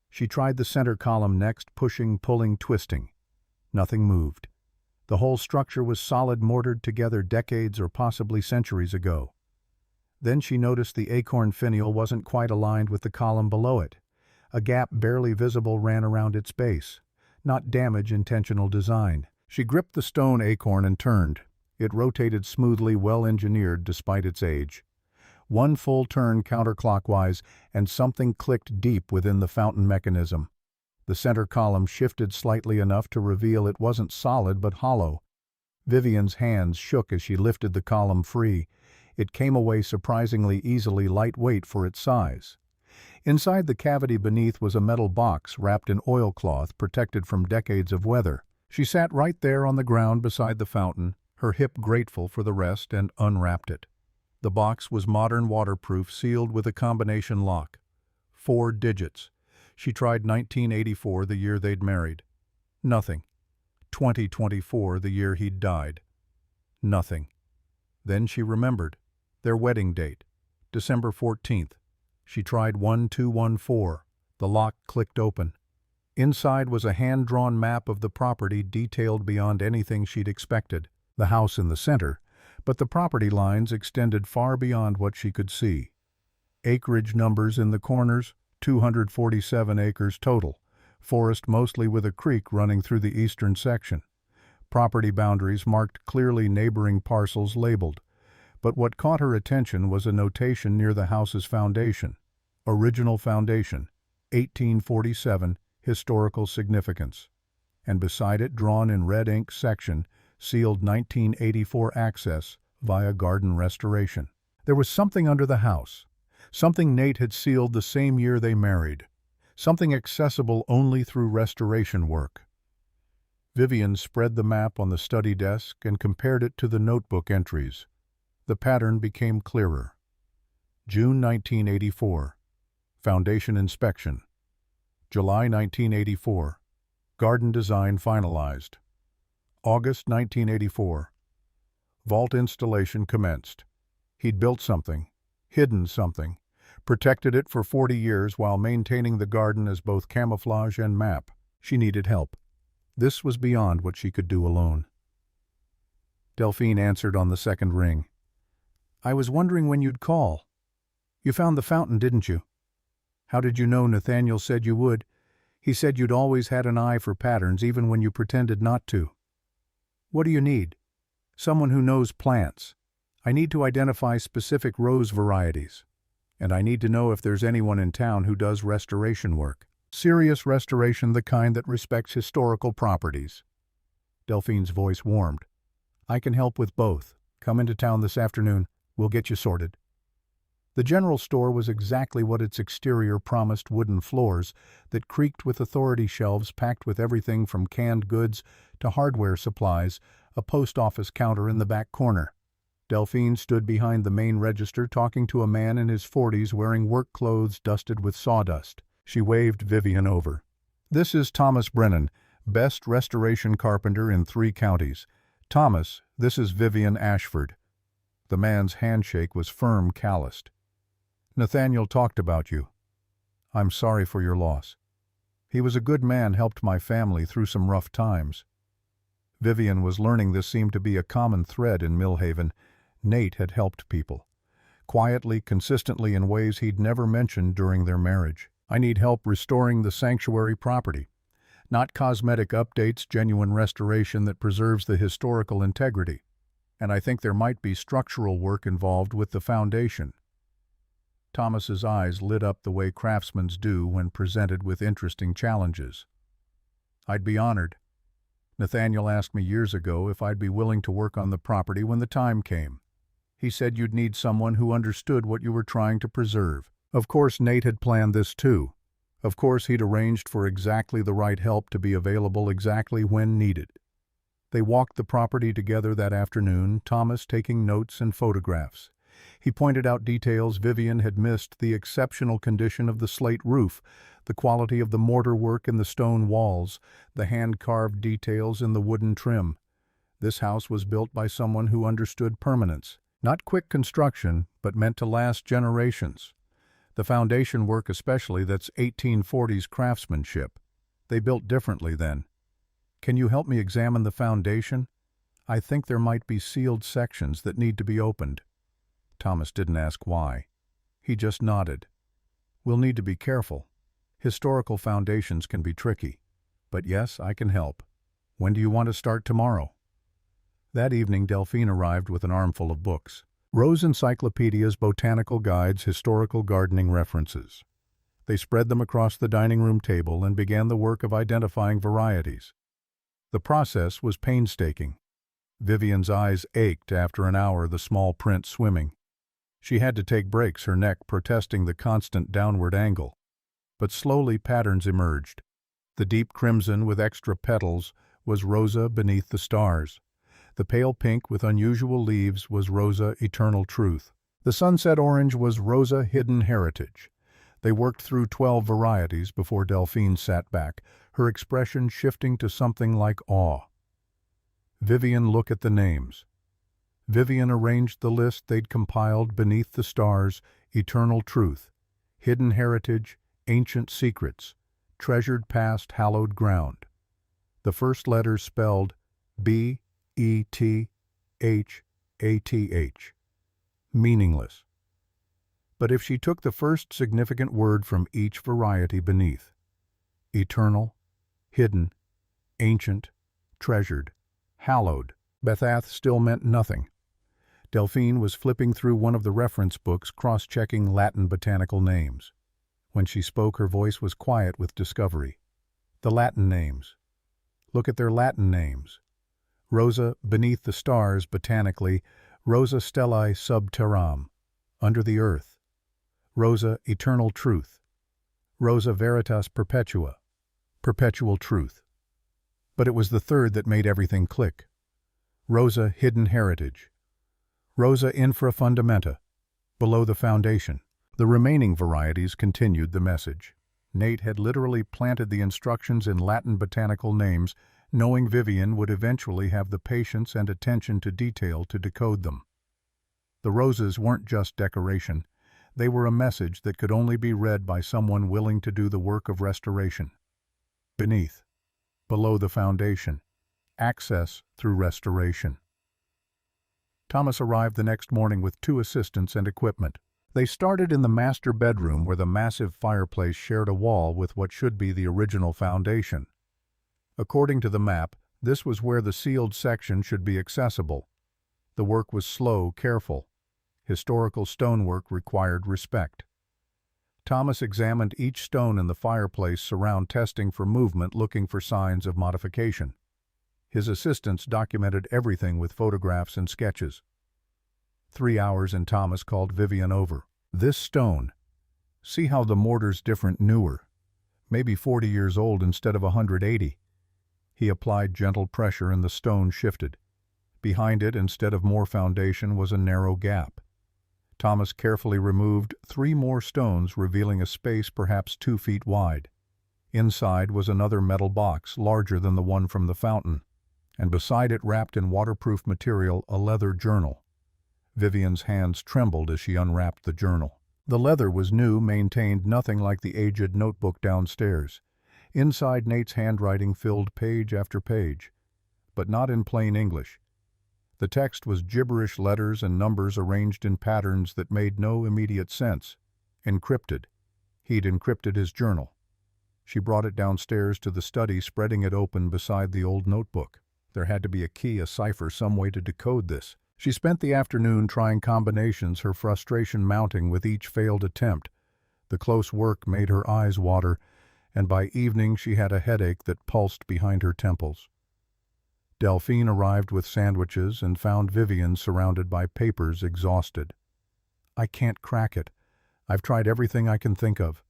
She tried the center column next, pushing, pulling, twisting. Nothing moved. The whole structure was solid, mortared together decades or possibly centuries ago. Then she noticed the acorn finial wasn't quite aligned with the column below it. A gap barely visible ran around its base. Not damage, intentional design. She gripped the stone acorn and turned. It rotated smoothly, well-engineered despite its age. One full turn counterclockwise, and something clicked deep within the fountain mechanism. The center column shifted slightly enough to reveal it wasn't solid but hollow. Vivienne's hands shook as she lifted the column free. It came away surprisingly easily, lightweight for its size. Inside the cavity beneath was a metal box wrapped in oilcloth, protected from decades of weather. She sat right there on the ground beside the fountain, her hip grateful for the rest, and unwrapped it. The box was modern, waterproof, sealed with a combination lock. 4 digits. She tried 1984, the year they'd married. Nothing. 2024, the year he'd died. Nothing. Then she remembered. Their wedding date. December 14th. She tried 1214. The lock clicked open. Inside was a hand-drawn map of the property, detailed beyond anything she'd expected. The house in the center, but the property lines extended far beyond what she could see. Acreage numbers in the corners, 247 acres total. Forest mostly with a creek running through the eastern section. Property boundaries marked clearly, neighboring parcels labeled. But what caught her attention was a notation near the house's foundation. Original foundation, 1847, historical significance. And beside it, drawn in red ink, section, sealed 1984 access via garden restoration. There was something under the house. Something Nate had sealed the same year they married. Something accessible only through restoration work. Vivienne spread the map on the study desk and compared it to the notebook entries. The pattern became clearer. June 1984. Foundation inspection. July 1984. Garden design finalized. August 1984. Vault installation commenced. He'd built something, hidden something, protected it for 40 years while maintaining the garden as both camouflage and map. She needed help. This was beyond what she could do alone. Delphine answered on the second ring. "I was wondering when you'd call. You found the fountain, didn't you? How did you know Nathaniel said you would? He said you'd always had an eye for patterns even when you pretended not to. What do you need? Someone who knows plants. I need to identify specific rose varieties. And I need to know if there's anyone in town who does restoration work. Serious restoration, the kind that respects historical properties." Delphine's voice warmed. "I can help with both. Come into town this afternoon. We'll get you sorted." The general store was exactly what its exterior promised: wooden floors that creaked with authority shelves packed with everything from canned goods to hardware supplies, a post office counter in the back corner. Delphine stood behind the main register talking to a man in his 40s wearing work clothes dusted with sawdust. She waved Vivienne over. "This is Thomas Brennan, best restoration carpenter in 3 counties. Thomas, this is Vivienne Ashford." The man's handshake was firm, calloused. "Nathaniel talked about you. I'm sorry for your loss. He was a good man, helped my family through some rough times." Vivienne was learning this seemed to be a common thread in Millhaven. Nate had helped people. Quietly, consistently, in ways he'd never mentioned during their marriage. "I need help restoring the sanctuary property. Not cosmetic updates, genuine restoration that preserves the historical integrity. And I think there might be structural work involved with the foundation." Thomas's eyes lit up the way craftsmen's do when presented with interesting challenges. "I'd be honored. Nathaniel asked me years ago if I'd be willing to work on the property when the time came. He said you'd need someone who understood what you were trying to preserve. Of course Nate had planned this too. Of course he'd arranged for exactly the right help to be available exactly when needed." They walked the property together that afternoon, Thomas taking notes and photographs. He pointed out details Vivienne had missed: the exceptional condition of the slate roof, the quality of the mortar work in the stone walls, the hand-carved details in the wooden trim. This house was built by someone who understood permanence. Not quick construction, but meant to last generations. The foundation work especially, that's 1840s craftsmanship. They built differently then. Can you help me examine the foundation? I think there might be sealed sections that need to be opened. Thomas didn't ask why. He just nodded. We'll need to be careful. Historical foundations can be tricky. But yes, I can help. When do you want to start tomorrow? That evening, Delphine arrived with an armful of books. Rose encyclopedias, botanical guides, historical gardening references. They spread them across the dining room table and began the work of identifying varieties. The process was painstaking. Vivienne's eyes ached after an hour, the small print swimming. She had to take breaks, her neck protesting the constant downward angle. But slowly patterns emerged. The deep crimson with extra petals was Rosa Beneath the Stars. The pale pink with unusual leaves was Rosa Eternal Truth. The sunset orange was Rosa Hidden Heritage. They worked through 12 varieties before Delphine sat back, her expression shifting to something like awe. Vivienne, look at the names. Vivienne arranged the list they'd compiled: Beneath the Stars, Eternal Truth, Hidden Heritage, Ancient Secrets, Treasured Past, Hallowed Ground. The first letters spelled B-E-T-H-A-T-H. Meaningless. But if she took the first significant word from each variety beneath, eternal, hidden, ancient, treasured, hallowed, Bethath still meant nothing. Delphine was flipping through one of the reference books, cross-checking Latin botanical names. When she spoke, her voice was quiet with discovery. The Latin names. Look at their Latin names. Rosa Beneath the Stars, botanically, Rosa Stellae Sub Terram, under the earth. Rosa Eternal Truth. Rosa Veritas Perpetua, perpetual truth. But it was the third that made everything click. Rosa Hidden Heritage. Rosa Infra Fundamenta, below the foundation. The remaining varieties continued the message. Nate had literally planted the instructions in Latin botanical names, knowing Vivienne would eventually have the patience and attention to detail to decode them. The roses weren't just decoration. They were a message that could only be read by someone willing to do the work of restoration. Beneath, below the foundation, access through restoration. Thomas arrived the next morning with 2 assistants and equipment. They started in the master bedroom, where the massive fireplace shared a wall with what should be the original foundation. According to the map, this was where the sealed section should be accessible. The work was slow, careful. Historical stonework required respect. Thomas examined each stone in the fireplace surround, testing for movement, looking for signs of modification. His assistants documented everything with photographs and sketches. 3 hours and Thomas called Vivienne over. This stone. See how the mortar's different, newer. Maybe 40 years old instead of 180. He applied gentle pressure and the stone shifted. Behind it, instead of more foundation, was a narrow gap. Thomas carefully removed 3 more stones, revealing a space perhaps 2 feet wide. Inside was another metal box, larger than the one from the fountain, and beside it, wrapped in waterproof material, a leather journal. Vivienne's hands trembled as she unwrapped the journal. The leather was new, maintained, nothing like the aged notebook downstairs. Inside, Nate's handwriting filled page after page, but not in plain English. The text was gibberish letters and numbers arranged in patterns that made no immediate sense. Encrypted. He'd encrypted his journal. She brought it downstairs to the study, spreading it open beside the old notebook. There had to be a key, a cipher, some way to decode this. She spent the afternoon trying combinations, her frustration mounting with each failed attempt. The close work made her eyes water, and by evening she had a headache that pulsed behind her temples. Delphine arrived with sandwiches and found Vivienne surrounded by papers, exhausted. I can't crack it. I've tried everything I can think of.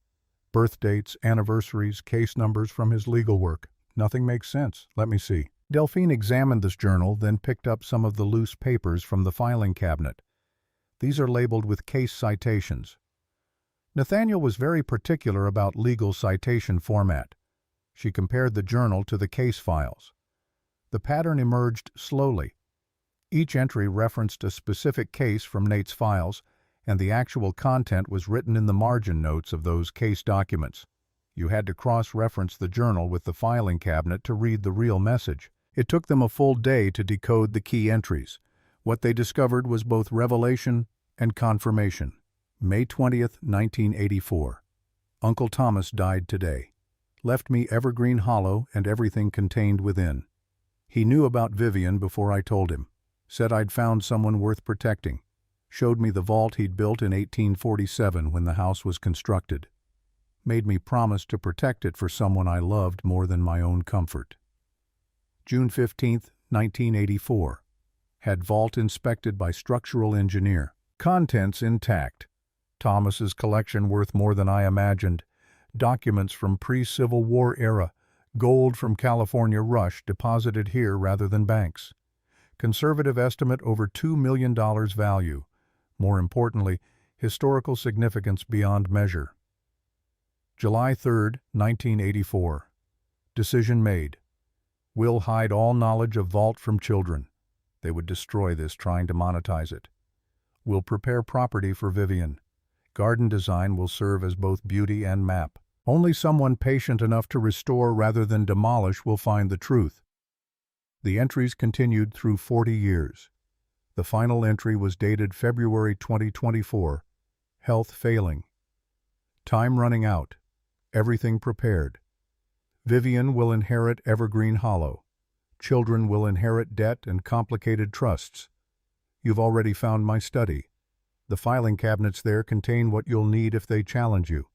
Birth dates, anniversaries, case numbers from his legal work. Nothing makes sense. Let me see. Delphine examined this journal, then picked up some of the loose papers from the filing cabinet. These are labeled with case citations. Nathaniel was very particular about legal citation format. She compared the journal to the case files. The pattern emerged slowly. Each entry referenced a specific case from Nate's files, and the actual content was written in the margin notes of those case documents. You had to cross-reference the journal with the filing cabinet to read the real message. It took them a full day to decode the key entries. What they discovered was both revelation and confirmation. May 20th, 1984. Uncle Thomas died today. Left me Evergreen hollow and everything contained within. He knew about Vivienne before I told him. Said I'd found someone worth protecting. Showed me the vault he'd built in 1847 when the house was constructed. Made me promise to protect it for someone I loved more than my own comfort. June 15th, 1984. Had vault inspected by structural engineer. Contents intact. Thomas's collection worth more than I imagined. Documents from pre-Civil War era. Gold from California Rush deposited here rather than banks. Conservative estimate over $2 million value. More importantly, historical significance beyond measure. July 3rd, 1984. Decision made. Will hide all knowledge of vault from children. They would destroy this trying to monetize it. Will prepare property for Vivienne. Garden design will serve as both beauty and map. Only someone patient enough to restore rather than demolish will find the truth. The entries continued through 40 years. The final entry was dated February 2024. Health failing. Time running out. Everything prepared. Vivienne will inherit Evergreen Hollow. Children will inherit debt and complicated trusts. You've already found my study. The filing cabinets there contain what you'll need if they challenge you.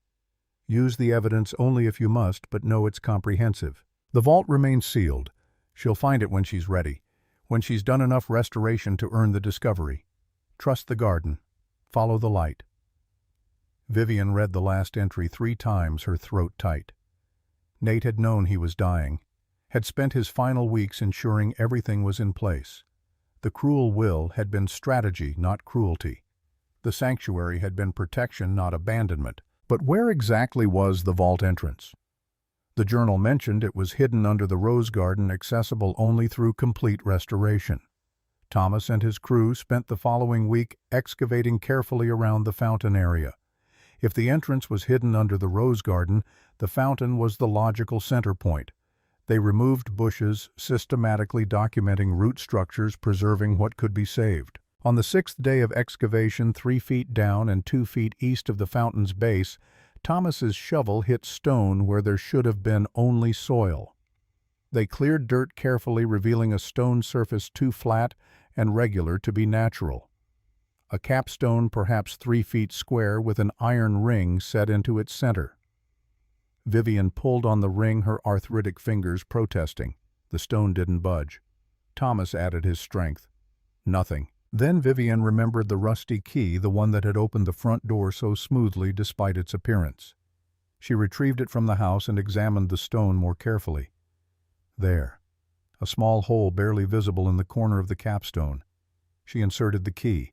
Use the evidence only if you must, but know it's comprehensive. The vault remains sealed. She'll find it when she's ready, when she's done enough restoration to earn the discovery. Trust the garden. Follow the light. Vivienne read the last entry 3 times, her throat tight. Nate had known he was dying, had spent his final weeks ensuring everything was in place. The cruel will had been strategy, not cruelty. The sanctuary had been protection, not abandonment. But where exactly was the vault entrance? The journal mentioned it was hidden under the rose garden, accessible only through complete restoration. Thomas and his crew spent the following week excavating carefully around the fountain area. If the entrance was hidden under the rose garden, the fountain was the logical center point. They removed bushes, systematically documenting root structures, preserving what could be saved. On the 6th day of excavation, 3 feet down and 2 feet east of the fountain's base, Thomas's shovel hit stone where there should have been only soil. They cleared dirt carefully, revealing a stone surface too flat and regular to be natural. A capstone perhaps 3 feet square with an iron ring set into its center. Vivienne pulled on the ring, her arthritic fingers protesting. The stone didn't budge. Thomas added his strength. Nothing. Then Vivienne remembered the rusty key, the one that had opened the front door so smoothly despite its appearance. She retrieved it from the house and examined the stone more carefully. There, a small hole barely visible in the corner of the capstone. She inserted the key.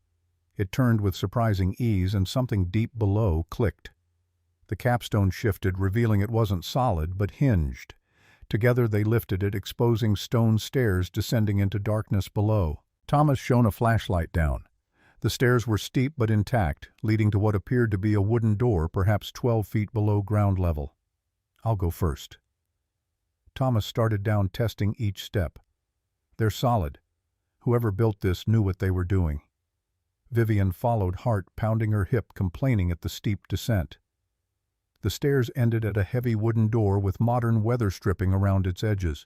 It turned with surprising ease, and something deep below clicked. The capstone shifted, revealing it wasn't solid but hinged. Together they lifted it, exposing stone stairs descending into darkness below. Thomas shone a flashlight down. The stairs were steep but intact, leading to what appeared to be a wooden door, perhaps 12 feet below ground level. "I'll go first." Thomas started down, testing each step. "They're solid. Whoever built this knew what they were doing." Vivienne followed, heart pounding her hip, complaining at the steep descent. The stairs ended at a heavy wooden door with modern weather stripping around its edges.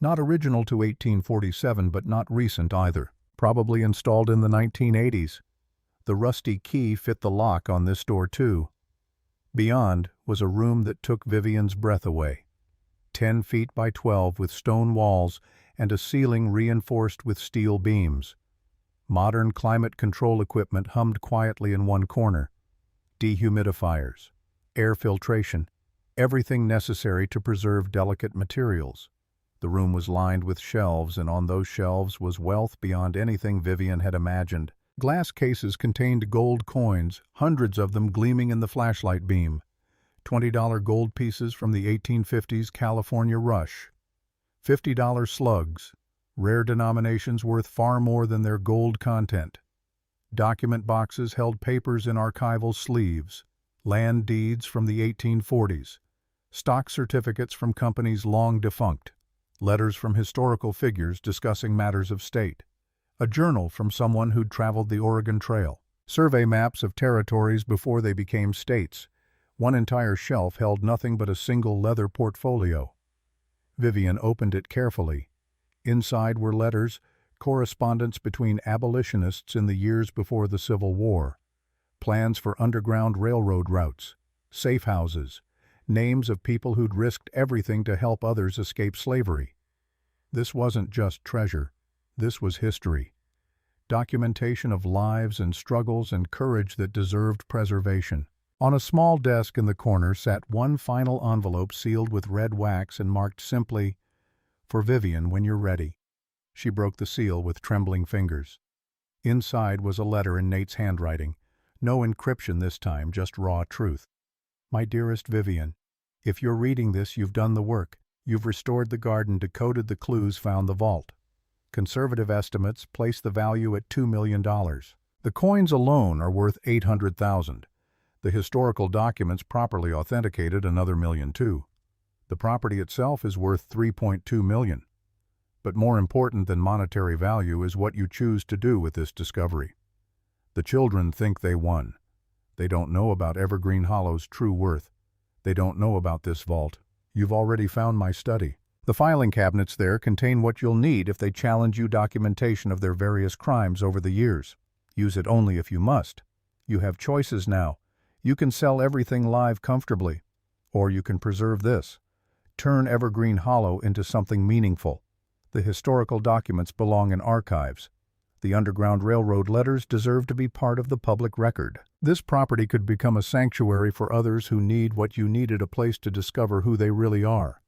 Not original to 1847, but not recent either. Probably installed in the 1980s. The rusty key fit the lock on this door too. Beyond was a room that took Vivienne's breath away. 10 feet by 12 with stone walls and a ceiling reinforced with steel beams. Modern climate control equipment hummed quietly in one corner. Dehumidifiers, air filtration, everything necessary to preserve delicate materials. The room was lined with shelves, and on those shelves was wealth beyond anything Vivienne had imagined. Glass cases contained gold coins, hundreds of them gleaming in the flashlight beam. $20 gold pieces from the 1850s California Rush. $50 slugs, rare denominations worth far more than their gold content. Document boxes held papers in archival sleeves, land deeds from the 1840s, stock certificates from companies long defunct, letters from historical figures discussing matters of state, a journal from someone who'd traveled the Oregon Trail, survey maps of territories before they became states. One entire shelf held nothing but a single leather portfolio. Vivienne opened it carefully. Inside were letters, correspondence between abolitionists in the years before the Civil War, plans for underground railroad routes, safe houses, names of people who'd risked everything to help others escape slavery. This wasn't just treasure. This was history. Documentation of lives and struggles and courage that deserved preservation. On a small desk in the corner sat one final envelope sealed with red wax and marked simply, "For Vivienne when you're ready." She broke the seal with trembling fingers. Inside was a letter in Nate's handwriting. No encryption this time, just raw truth. "My dearest Vivienne, if you're reading this, you've done the work. You've restored the garden, decoded the clues, found the vault. Conservative estimates place the value at $2 million. The coins alone are worth $800,000. The historical documents properly authenticated another $1 million too. The property itself is worth $3.2 million. But more important than monetary value is what you choose to do with this discovery. The children think they won. They don't know about Evergreen Hollow's true worth. They don't know about this vault. You've already found my study. The filing cabinets there contain what you'll need if they challenge you, documentation of their various crimes over the years. Use it only if you must. You have choices now. You can sell everything live comfortably. Or you can preserve this. Turn Evergreen Hollow into something meaningful. The historical documents belong in archives. The Underground Railroad letters deserve to be part of the public record. This property could become a sanctuary for others who need what you needed, a place to discover who they really are.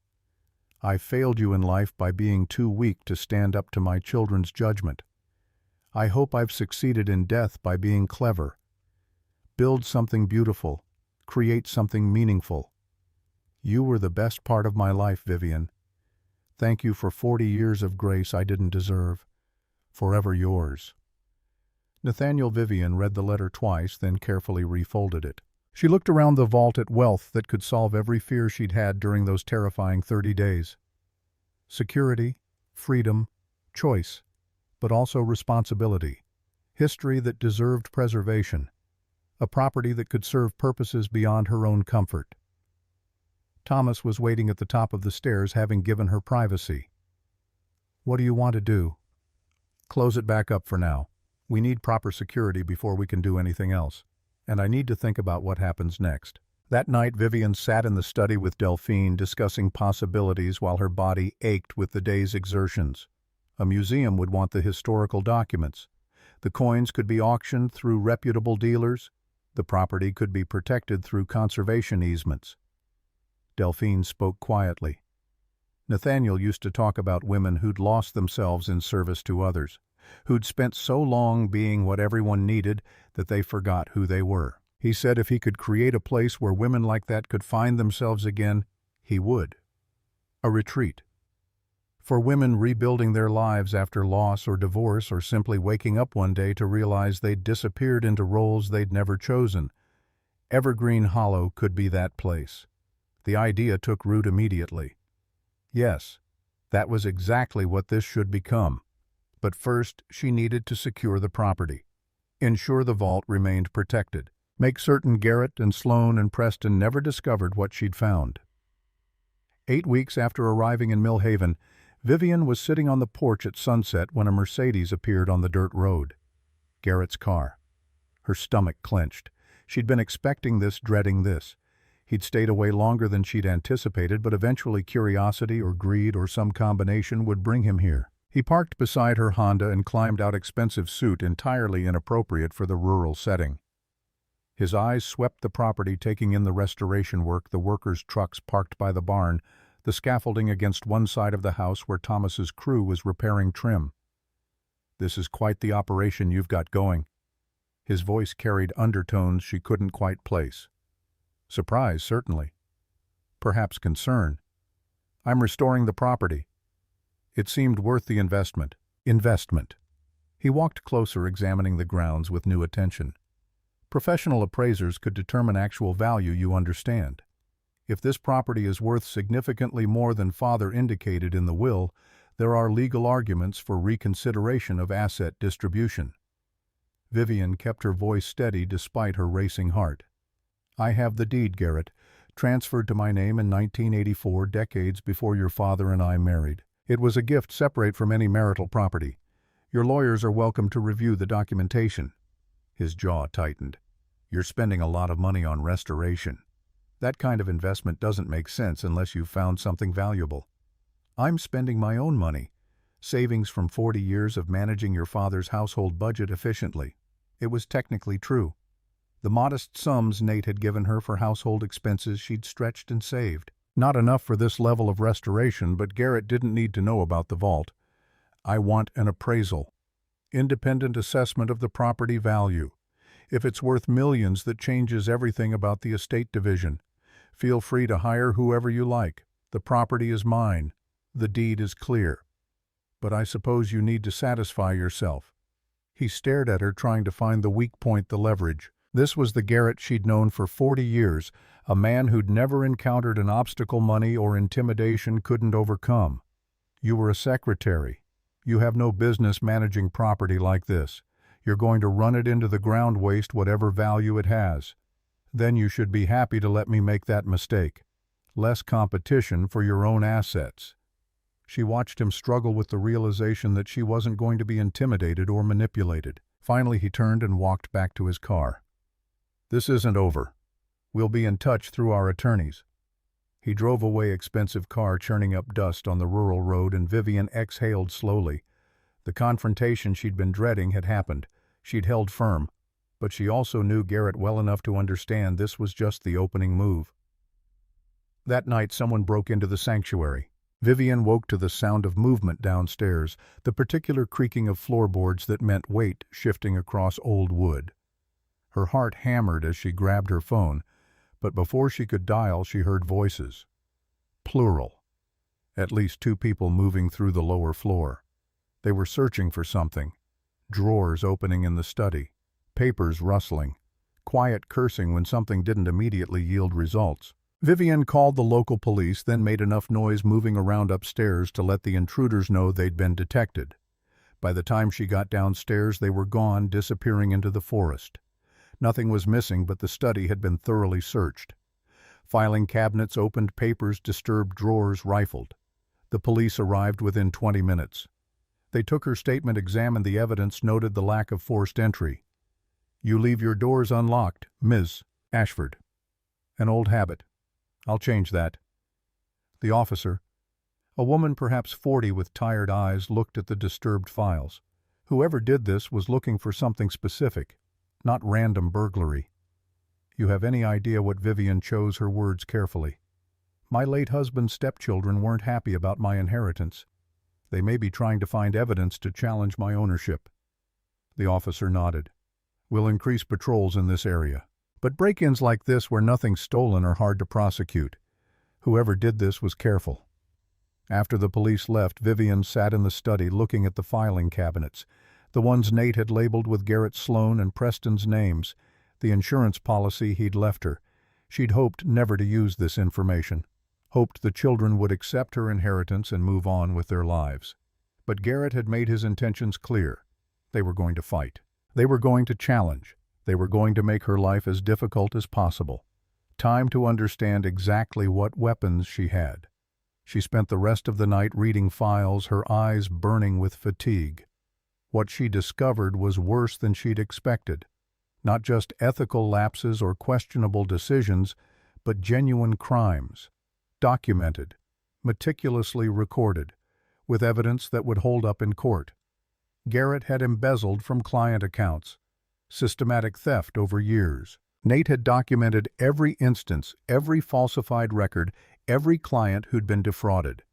I failed you in life by being too weak to stand up to my children's judgment. I hope I've succeeded in death by being clever. Build something beautiful. Create something meaningful. You were the best part of my life, Vivienne. Thank you for 40 years of grace I didn't deserve. Forever yours." Nathaniel Vivienne read the letter twice, then carefully refolded it. She looked around the vault at wealth that could solve every fear she'd had during those terrifying 30 days. Security, freedom, choice, but also responsibility. History that deserved preservation. A property that could serve purposes beyond her own comfort. Thomas was waiting at the top of the stairs, having given her privacy. "What do you want to do?" "Close it back up for now. We need proper security before we can do anything else. And I need to think about what happens next." That night, Vivienne sat in the study with Delphine, discussing possibilities while her body ached with the day's exertions. A museum would want the historical documents. The coins could be auctioned through reputable dealers. The property could be protected through conservation easements. Delphine spoke quietly. Nathaniel used to talk about women who'd lost themselves in service to others, who'd spent so long being what everyone needed that they forgot who they were. He said if he could create a place where women like that could find themselves again, he would. A retreat. For women rebuilding their lives after loss or divorce, or simply waking up one day to realize they'd disappeared into roles they'd never chosen. Evergreen Hollow could be that place. The idea took root immediately. Yes, that was exactly what this should become. But first, she needed to secure the property. Ensure the vault remained protected. Make certain Garrett and Sloan and Preston never discovered what she'd found. 8 weeks after arriving in Millhaven, Vivienne was sitting on the porch at sunset when a Mercedes appeared on the dirt road. Garrett's car. Her stomach clenched. She'd been expecting this, dreading this. He'd stayed away longer than she'd anticipated, but eventually curiosity or greed or some combination would bring him here. He parked beside her Honda and climbed out expensive suit entirely inappropriate for the rural setting. His eyes swept the property, taking in the restoration work, the workers' trucks parked by the barn, the scaffolding against one side of the house where Thomas's crew was repairing trim. "This is quite the operation you've got going." His voice carried undertones she couldn't quite place. Surprise, certainly. Perhaps concern. "I'm restoring the property." It seemed worth the investment. Investment. He walked closer, examining the grounds with new attention. Professional appraisers could determine actual value, you understand. If this property is worth significantly more than father indicated in the will, there are legal arguments for reconsideration of asset distribution. Vivienne kept her voice steady despite her racing heart. I have the deed, Garrett, transferred to my name in 1984, decades before your father and I married. It was a gift separate from any marital property. Your lawyers are welcome to review the documentation. His jaw tightened. You're spending a lot of money on restoration. That kind of investment doesn't make sense unless you've found something valuable. I'm spending my own money, savings from 40 years of managing your father's household budget efficiently. It was technically true. The modest sums Nate had given her for household expenses she'd stretched and saved. Not enough for this level of restoration, but Garrett didn't need to know about the vault. I want an appraisal. Independent assessment of the property value. If it's worth millions, that changes everything about the estate division. Feel free to hire whoever you like. The property is mine. The deed is clear. But I suppose you need to satisfy yourself. He stared at her, trying to find the weak point, the leverage. This was the Garrett she'd known for 40 years, a man who'd never encountered an obstacle money or intimidation couldn't overcome. You were a secretary. You have no business managing property like this. You're going to run it into the ground, waste whatever value it has. Then you should be happy to let me make that mistake. Less competition for your own assets. She watched him struggle with the realization that she wasn't going to be intimidated or manipulated. Finally, he turned and walked back to his car. This isn't over. We'll be in touch through our attorneys. He drove away, expensive car churning up dust on the rural road, and Vivienne exhaled slowly. The confrontation she'd been dreading had happened. She'd held firm, but she also knew Garrett well enough to understand this was just the opening move. That night, someone broke into the sanctuary. Vivienne woke to the sound of movement downstairs, the particular creaking of floorboards that meant weight shifting across old wood. Her heart hammered as she grabbed her phone, but before she could dial, she heard voices. Plural. At least 2 people moving through the lower floor. They were searching for something. Drawers opening in the study. Papers rustling. Quiet cursing when something didn't immediately yield results. Vivienne called the local police, then made enough noise moving around upstairs to let the intruders know they'd been detected. By the time she got downstairs, they were gone, disappearing into the forest. Nothing was missing, but the study had been thoroughly searched. Filing cabinets opened, papers disturbed, drawers rifled. The police arrived within 20 minutes. They took her statement, examined the evidence, noted the lack of forced entry. You leave your doors unlocked, Ms. Ashford. An old habit. I'll change that. The officer, a woman perhaps 40 with tired eyes, looked at the disturbed files. Whoever did this was looking for something specific, not random burglary. You have any idea what Vivienne chose her words carefully? My late husband's stepchildren weren't happy about my inheritance. They may be trying to find evidence to challenge my ownership. The officer nodded. We'll increase patrols in this area. But break-ins like this where nothing's stolen are hard to prosecute. Whoever did this was careful. After the police left, Vivienne sat in the study looking at the filing cabinets, the ones Nate had labeled with Garrett Sloan and Preston's names, the insurance policy he'd left her. She'd hoped never to use this information, hoped the children would accept her inheritance and move on with their lives. But Garrett had made his intentions clear. They were going to fight. They were going to challenge. They were going to make her life as difficult as possible. Time to understand exactly what weapons she had. She spent the rest of the night reading files, her eyes burning with fatigue. What she discovered was worse than she'd expected. Not just ethical lapses or questionable decisions, but genuine crimes. Documented, meticulously recorded, with evidence that would hold up in court. Garrett had embezzled from client accounts. Systematic theft over years. Nate had documented every instance, every falsified record, every client who'd been defrauded.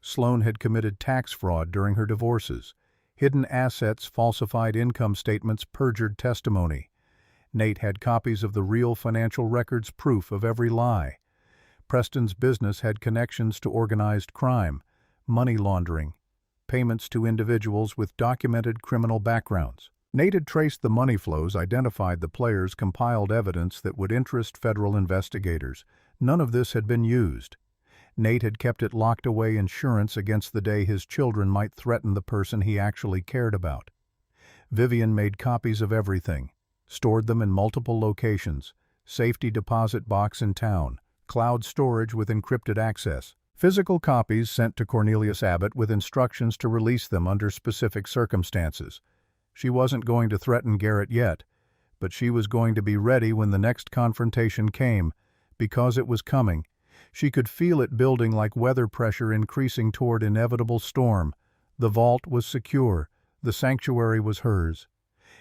Sloan had committed tax fraud during her divorces, hidden assets, falsified income statements, perjured testimony. Nate had copies of the real financial records, proof of every lie. Preston's business had connections to organized crime, money laundering, payments to individuals with documented criminal backgrounds. Nate had traced the money flows, identified the players, compiled evidence that would interest federal investigators. None of this had been used. Nate had kept it locked away, insurance against the day his children might threaten the person he actually cared about. Vivienne made copies of everything, stored them in multiple locations, safety deposit box in town, cloud storage with encrypted access, physical copies sent to Cornelius Abbott with instructions to release them under specific circumstances. She wasn't going to threaten Garrett yet, but she was going to be ready when the next confrontation came, because it was coming. She could feel it building like weather pressure increasing toward inevitable storm. The vault was secure. The sanctuary was hers.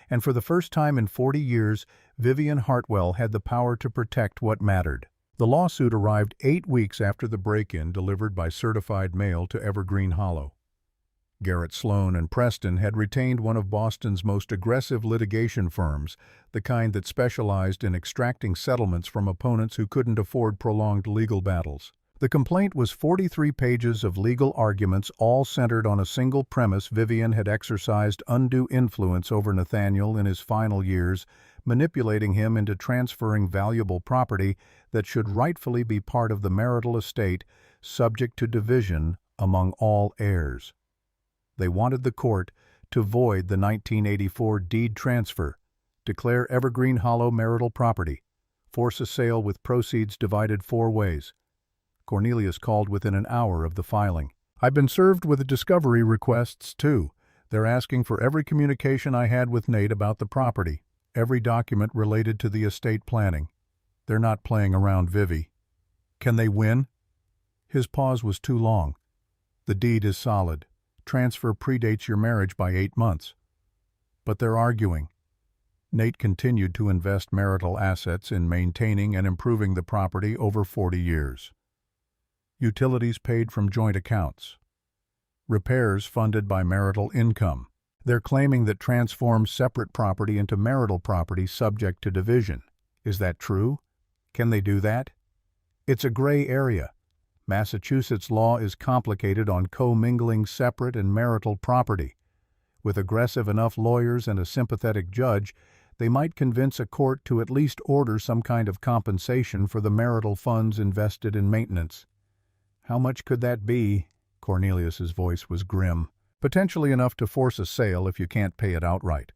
And for the first time in 40 years, Vivienne Hartwell had the power to protect what mattered. The lawsuit arrived 8 weeks after the break-in, delivered by certified mail to Evergreen Hollow. Garrett, Sloan and Preston had retained one of Boston's most aggressive litigation firms, the kind that specialized in extracting settlements from opponents who couldn't afford prolonged legal battles. The complaint was 43 pages of legal arguments, all centered on a single premise: Vivienne had exercised undue influence over Nathaniel in his final years, manipulating him into transferring valuable property that should rightfully be part of the marital estate, subject to division among all heirs. They wanted the court to void the 1984 deed transfer, declare Evergreen Hollow marital property, force a sale with proceeds divided 4 ways. Cornelius called within an hour of the filing. "I've been served with discovery requests, too. They're asking for every communication I had with Nate about the property, every document related to the estate planning. They're not playing around, Vivi. Can they win?" His pause was too long. "The deed is solid. Transfer predates your marriage by 8 months. But they're arguing." Nate continued to invest marital assets in maintaining and improving the property over 40 years. Utilities paid from joint accounts. Repairs funded by marital income. They're claiming that transforms separate property into marital property subject to division. Is that true? Can they do that? It's a gray area. Massachusetts law is complicated on commingling separate and marital property. With aggressive enough lawyers and a sympathetic judge, they might convince a court to at least order some kind of compensation for the marital funds invested in maintenance. How much could that be? Cornelius's voice was grim. Potentially enough to force a sale if you can't pay it outright.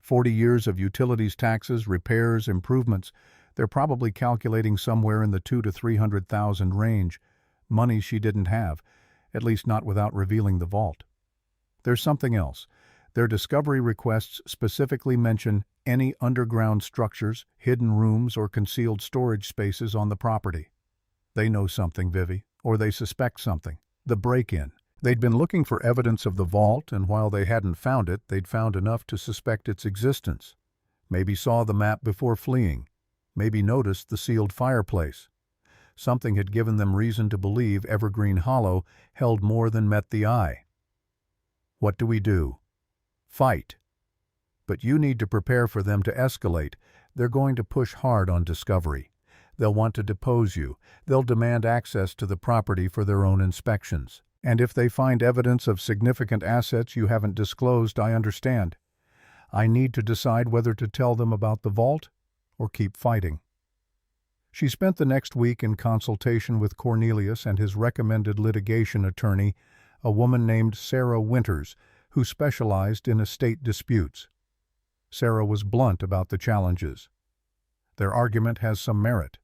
40 years of utilities, taxes, repairs, improvements. They're probably calculating somewhere in the $200,000 to $300,000 range. Money she didn't have, at least not without revealing the vault. There's something else. Their discovery requests specifically mention any underground structures, hidden rooms, or concealed storage spaces on the property. They know something, Vivi, or they suspect something. The break-in. They'd been looking for evidence of the vault, and while they hadn't found it, they'd found enough to suspect its existence. Maybe saw the map before fleeing. Maybe noticed the sealed fireplace. Something had given them reason to believe Evergreen Hollow held more than met the eye. What do we do? Fight. But you need to prepare for them to escalate. They're going to push hard on discovery. They'll want to depose you. They'll demand access to the property for their own inspections. And if they find evidence of significant assets you haven't disclosed, I understand. I need to decide whether to tell them about the vault or keep fighting. She spent the next week in consultation with Cornelius and his recommended litigation attorney, a woman named Sarah Winters, who specialized in estate disputes. Sarah was blunt about the challenges. Their argument has some merit.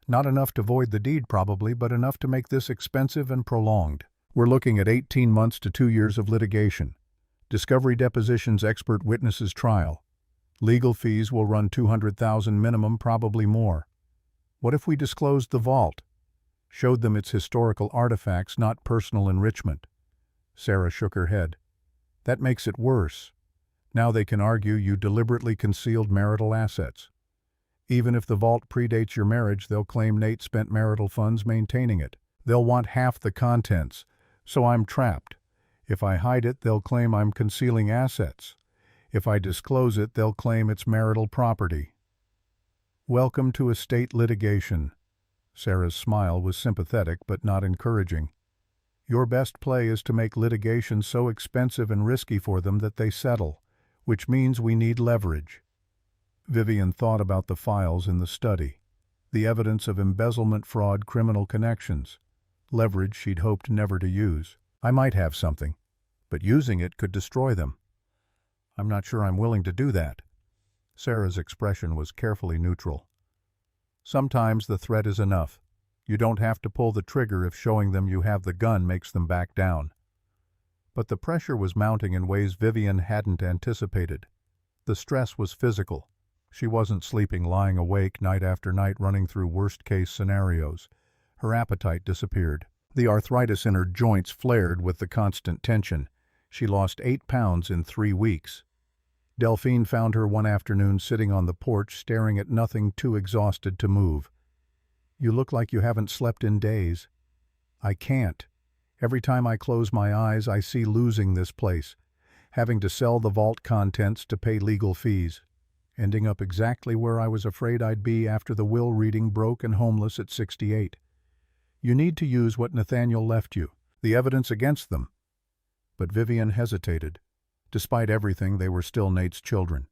Not enough to void the deed probably, but enough to make this expensive and prolonged. We're looking at 18 months to 2 years of litigation. Discovery depositions, expert witnesses, trial. Legal fees will run $200,000 minimum, probably more. What if we disclosed the vault? Showed them its historical artifacts, not personal enrichment? Sarah shook her head. That makes it worse. Now they can argue you deliberately concealed marital assets. Even if the vault predates your marriage, they'll claim Nate spent marital funds maintaining it. They'll want half the contents, so I'm trapped. If I hide it, they'll claim I'm concealing assets. If I disclose it, they'll claim it's marital property. Welcome to estate litigation. Sarah's smile was sympathetic but not encouraging. Your best play is to make litigation so expensive and risky for them that they settle, which means we need leverage." Vivienne thought about the files in the study, the evidence of embezzlement, fraud, criminal connections, leverage she'd hoped never to use. "I might have something, but using it could destroy them. I'm not sure I'm willing to do that." Sarah's expression was carefully neutral. "Sometimes the threat is enough. You don't have to pull the trigger if showing them you have the gun makes them back down." But the pressure was mounting in ways Vivienne hadn't anticipated. The stress was physical. She wasn't sleeping, lying awake night after night running through worst-case scenarios. Her appetite disappeared. The arthritis in her joints flared with the constant tension. She lost 8 pounds in 3 weeks. Delphine found her one afternoon sitting on the porch, staring at nothing, too exhausted to move. "You look like you haven't slept in days." "I can't. Every time I close my eyes, I see losing this place, having to sell the vault contents to pay legal fees, ending up exactly where I was afraid I'd be after the will reading, broke and homeless at 68. You need to use what Nathaniel left you, the evidence against them." But Vivienne hesitated. Despite everything, they were still Nate's children.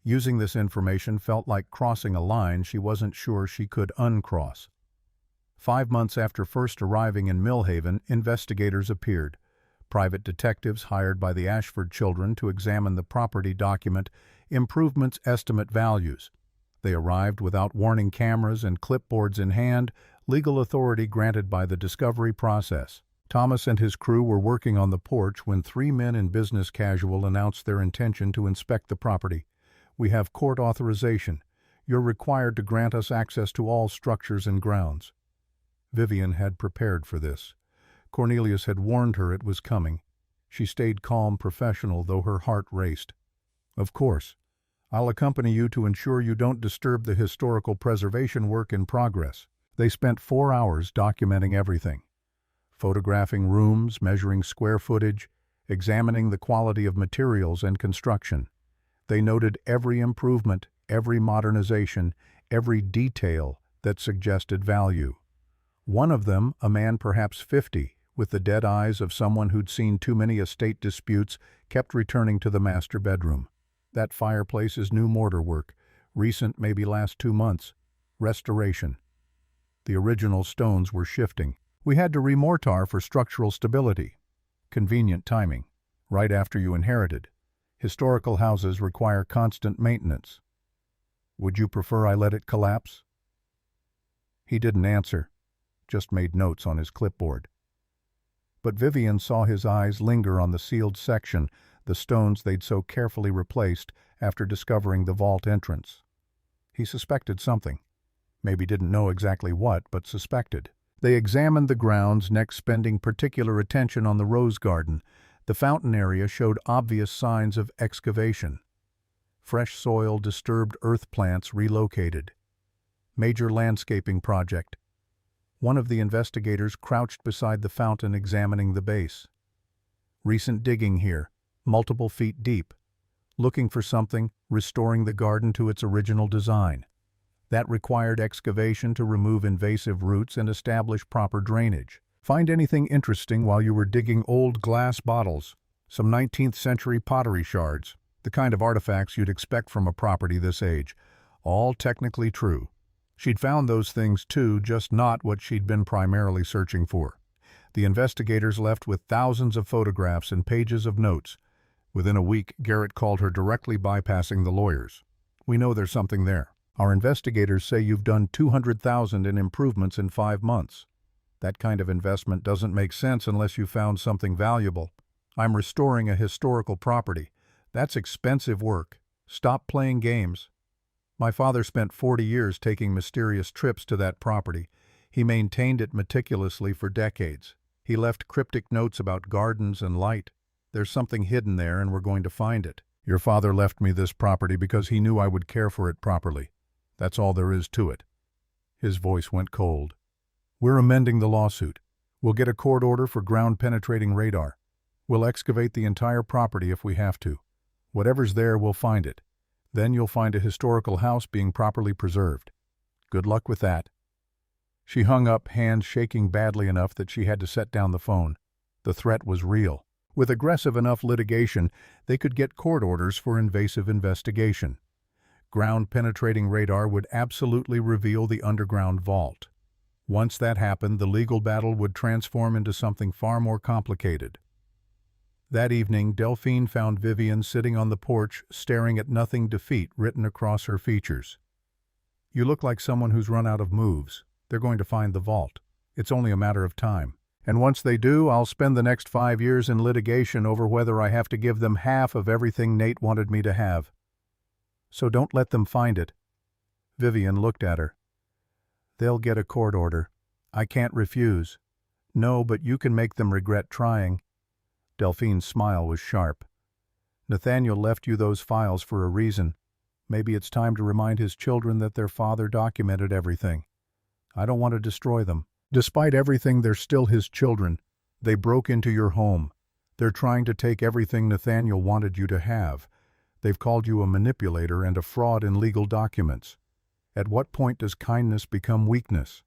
Using this information felt like crossing a line she wasn't sure she could uncross. 5 months after first arriving in Millhaven, investigators appeared. Private detectives hired by the Ashford children to examine the property document improvements estimate values. They arrived without warning, cameras and clipboards in hand, legal authority granted by the discovery process. Thomas and his crew were working on the porch when 3 men in business casual announced their intention to inspect the property. "We have court authorization. You're required to grant us access to all structures and grounds." Vivienne had prepared for this. Cornelius had warned her it was coming. She stayed calm, professional, though her heart raced. "Of course. I'll accompany you to ensure you don't disturb the historical preservation work in progress." They spent 4 hours documenting everything. Photographing rooms, measuring square footage, examining the quality of materials and construction. They noted every improvement, every modernization, every detail that suggested value. One of them, a man perhaps 50, with the dead eyes of someone who'd seen too many estate disputes, kept returning to the master bedroom. "That fireplace is new mortar work, recent, maybe last 2 months. Restoration." The original stones were shifting. "We had to remortar for structural stability." Convenient timing, right after you inherited. Historical houses require constant maintenance. "Would you prefer I let it collapse?" He didn't answer, just made notes on his clipboard. But Vivienne saw his eyes linger on the sealed section, the stones they'd so carefully replaced after discovering the vault entrance. He suspected something. Maybe didn't know exactly what, but suspected. They examined the grounds, next spending particular attention on the rose garden. The fountain area showed obvious signs of excavation. Fresh soil, disturbed earth plants relocated. Major landscaping project. One of the investigators crouched beside the fountain examining the base. Recent digging here, multiple feet deep. Looking for something, restoring the garden to its original design. That required excavation to remove invasive roots and establish proper drainage. "Find anything interesting while you were digging?" "Old glass bottles, some 19th century pottery shards, the kind of artifacts you'd expect from a property this age. All technically true. She'd found those things too, just not what she'd been primarily searching for." The investigators left with thousands of photographs and pages of notes. Within a week, Garrett called her, directly bypassing the lawyers. "We know there's something there. Our investigators say you've done $200,000 in improvements in 5 months. That kind of investment doesn't make sense unless you found something valuable. I'm restoring a historical property. That's expensive work. Stop playing games." "My father spent 40 years taking mysterious trips to that property. He maintained it meticulously for decades. He left cryptic notes about gardens and light. There's something hidden there, and we're going to find it. Your father left me this property because he knew I would care for it properly. That's all there is to it." His voice went cold. "We're amending the lawsuit. We'll get a court order for ground-penetrating radar. We'll excavate the entire property if we have to. Whatever's there, we'll find it. Then you'll find a historical house being properly preserved. Good luck with that." She hung up, hands shaking badly enough that she had to set down the phone. The threat was real. With aggressive enough litigation, they could get court orders for invasive investigation. Ground-penetrating radar would absolutely reveal the underground vault. Once that happened, the legal battle would transform into something far more complicated. That evening, Delphine found Vivienne sitting on the porch, staring at nothing defeat written across her features. "You look like someone who's run out of moves. They're going to find the vault. It's only a matter of time. And once they do, I'll spend the next 5 years in litigation over whether I have to give them half of everything Nate wanted me to have. So don't let them find it." Vivienne looked at her. "They'll get a court order. I can't refuse." "No, but you can make them regret trying." Delphine's smile was sharp. "Nathaniel left you those files for a reason. Maybe it's time to remind his children that their father documented everything. I don't want to destroy them. Despite everything, they're still his children. They broke into your home. They're trying to take everything Nathaniel wanted you to have. They've called you a manipulator and a fraud in legal documents. At what point does kindness become weakness?"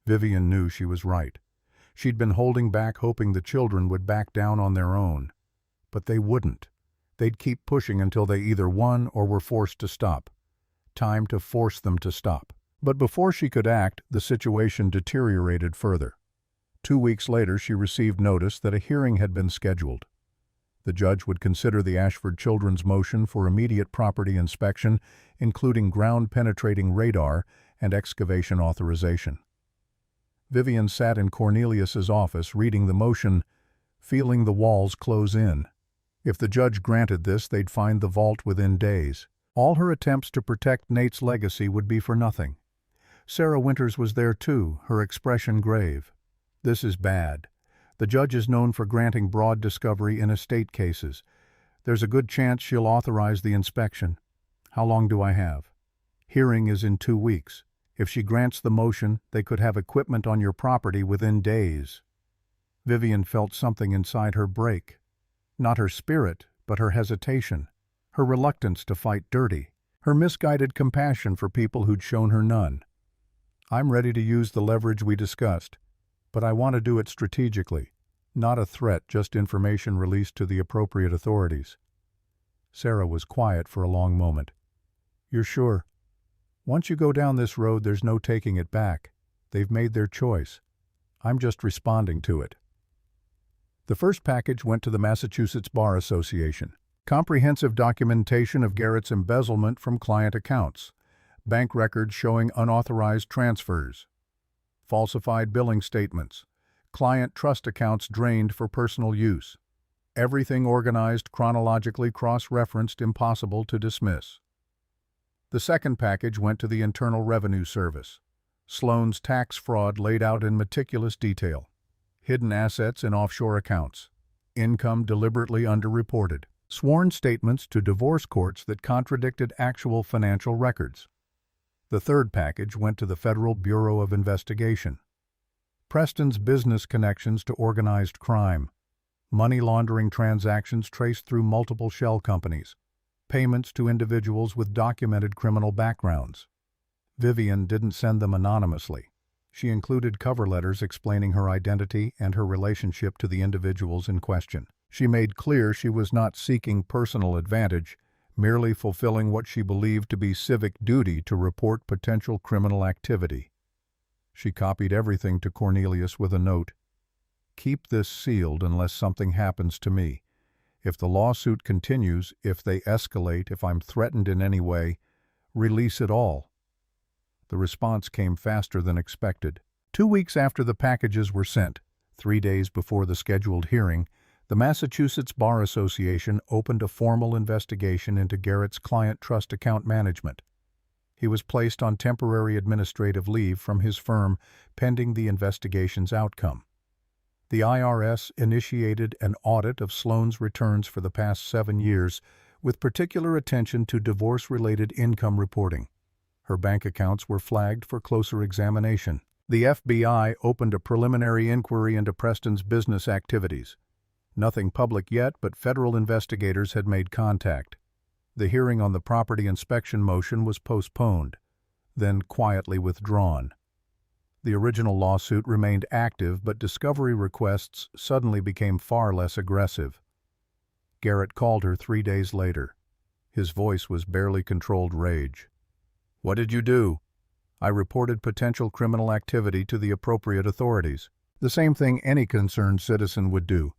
Vivienne knew she was right. She'd been holding back, hoping the children would back down on their own. But they wouldn't. They'd keep pushing until they either won or were forced to stop. Time to force them to stop. But before she could act, the situation deteriorated further. 2 weeks later, she received notice that a hearing had been scheduled. The judge would consider the Ashford children's motion for immediate property inspection, including ground-penetrating radar and excavation authorization. Vivienne sat in Cornelius's office reading the motion, feeling the walls close in. If the judge granted this, they'd find the vault within days. All her attempts to protect Nate's legacy would be for nothing. Sarah Winters was there too, her expression grave. "This is bad. The judge is known for granting broad discovery in estate cases. There's a good chance she'll authorize the inspection. How long do I have?" "Hearing is in 2 weeks. If she grants the motion, they could have equipment on your property within days." Vivienne felt something inside her break. Not her spirit, but her hesitation, her reluctance to fight dirty, her misguided compassion for people who'd shown her none. "I'm ready to use the leverage we discussed, but I want to do it strategically. Not a threat, just information released to the appropriate authorities." Sarah was quiet for a long moment. "You're sure? Once you go down this road, there's no taking it back. They've made their choice. I'm just responding to it." The first package went to the Massachusetts Bar Association. Comprehensive documentation of Garrett's embezzlement from client accounts. Bank records showing unauthorized transfers. Falsified billing statements. Client trust accounts drained for personal use. Everything organized chronologically, cross-referenced, impossible to dismiss. The second package went to the Internal Revenue Service. Sloan's tax fraud laid out in meticulous detail. Hidden assets in offshore accounts. Income deliberately underreported. Sworn statements to divorce courts that contradicted actual financial records. The third package went to the Federal Bureau of Investigation. Preston's business connections to organized crime. Money laundering transactions traced through multiple shell companies. Payments to individuals with documented criminal backgrounds. Vivienne didn't send them anonymously. She included cover letters explaining her identity and her relationship to the individuals in question. She made clear she was not seeking personal advantage, merely fulfilling what she believed to be civic duty to report potential criminal activity. She copied everything to Cornelius with a note. "Keep this sealed unless something happens to me. If the lawsuit continues, if they escalate, if I'm threatened in any way, release it all." The response came faster than expected. 2 weeks after the packages were sent, 3 days before the scheduled hearing, the Massachusetts Bar Association opened a formal investigation into Garrett's client trust account management. He was placed on temporary administrative leave from his firm pending the investigation's outcome. The IRS initiated an audit of Sloan's returns for the past 7 years, with particular attention to divorce-related income reporting. Her bank accounts were flagged for closer examination. The FBI opened a preliminary inquiry into Preston's business activities. Nothing public yet, but federal investigators had made contact. The hearing on the property inspection motion was postponed, then quietly withdrawn. The original lawsuit remained active, but discovery requests suddenly became far less aggressive. Garrett called her 3 days later. His voice was barely controlled rage. "What did you do?" "I reported potential criminal activity to the appropriate authorities. The same thing any concerned citizen would do.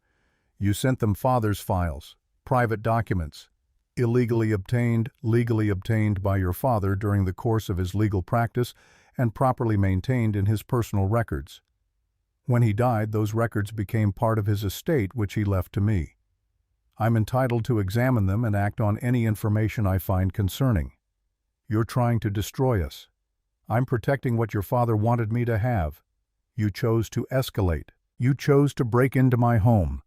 You sent them father's files, private documents, illegally obtained, legally obtained by your father during the course of his legal practice and properly maintained in his personal records. When he died, those records became part of his estate, which he left to me. I'm entitled to examine them and act on any information I find concerning. You're trying to destroy us. I'm protecting what your father wanted me to have. You chose to escalate. You chose to break into my home.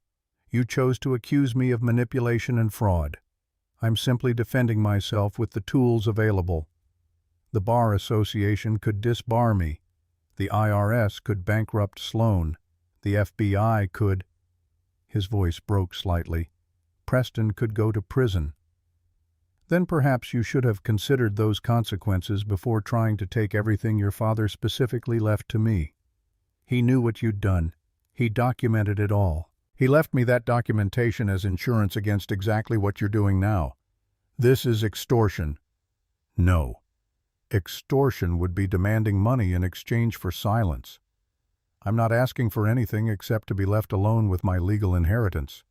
You chose to accuse me of manipulation and fraud. I'm simply defending myself with the tools available. The Bar Association could disbar me. The IRS could bankrupt Sloan. The FBI could—" His voice broke slightly. "Preston could go to prison. Then perhaps you should have considered those consequences before trying to take everything your father specifically left to me. He knew what you'd done. He documented it all. He left me that documentation as insurance against exactly what you're doing now. This is extortion." "No. Extortion would be demanding money in exchange for silence. I'm not asking for anything except to be left alone with my legal inheritance.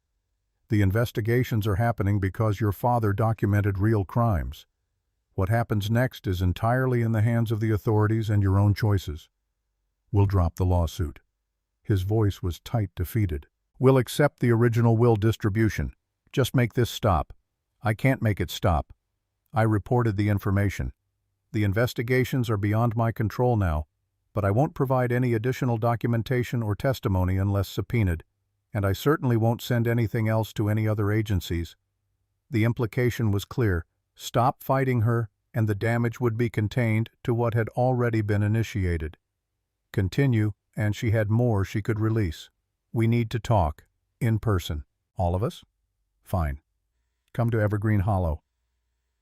The investigations are happening because your father documented real crimes. What happens next is entirely in the hands of the authorities and your own choices. We'll drop the lawsuit." His voice was tight, defeated. "We'll accept the original will distribution. Just make this stop." "I can't make it stop. I reported the information. The investigations are beyond my control now, but I won't provide any additional documentation or testimony unless subpoenaed, and I certainly won't send anything else to any other agencies." The implication was clear. Stop fighting her, and the damage would be contained to what had already been initiated. Continue, and she had more she could release. "We need to talk. In person. All of us?" "Fine. Come to Evergreen Hollow.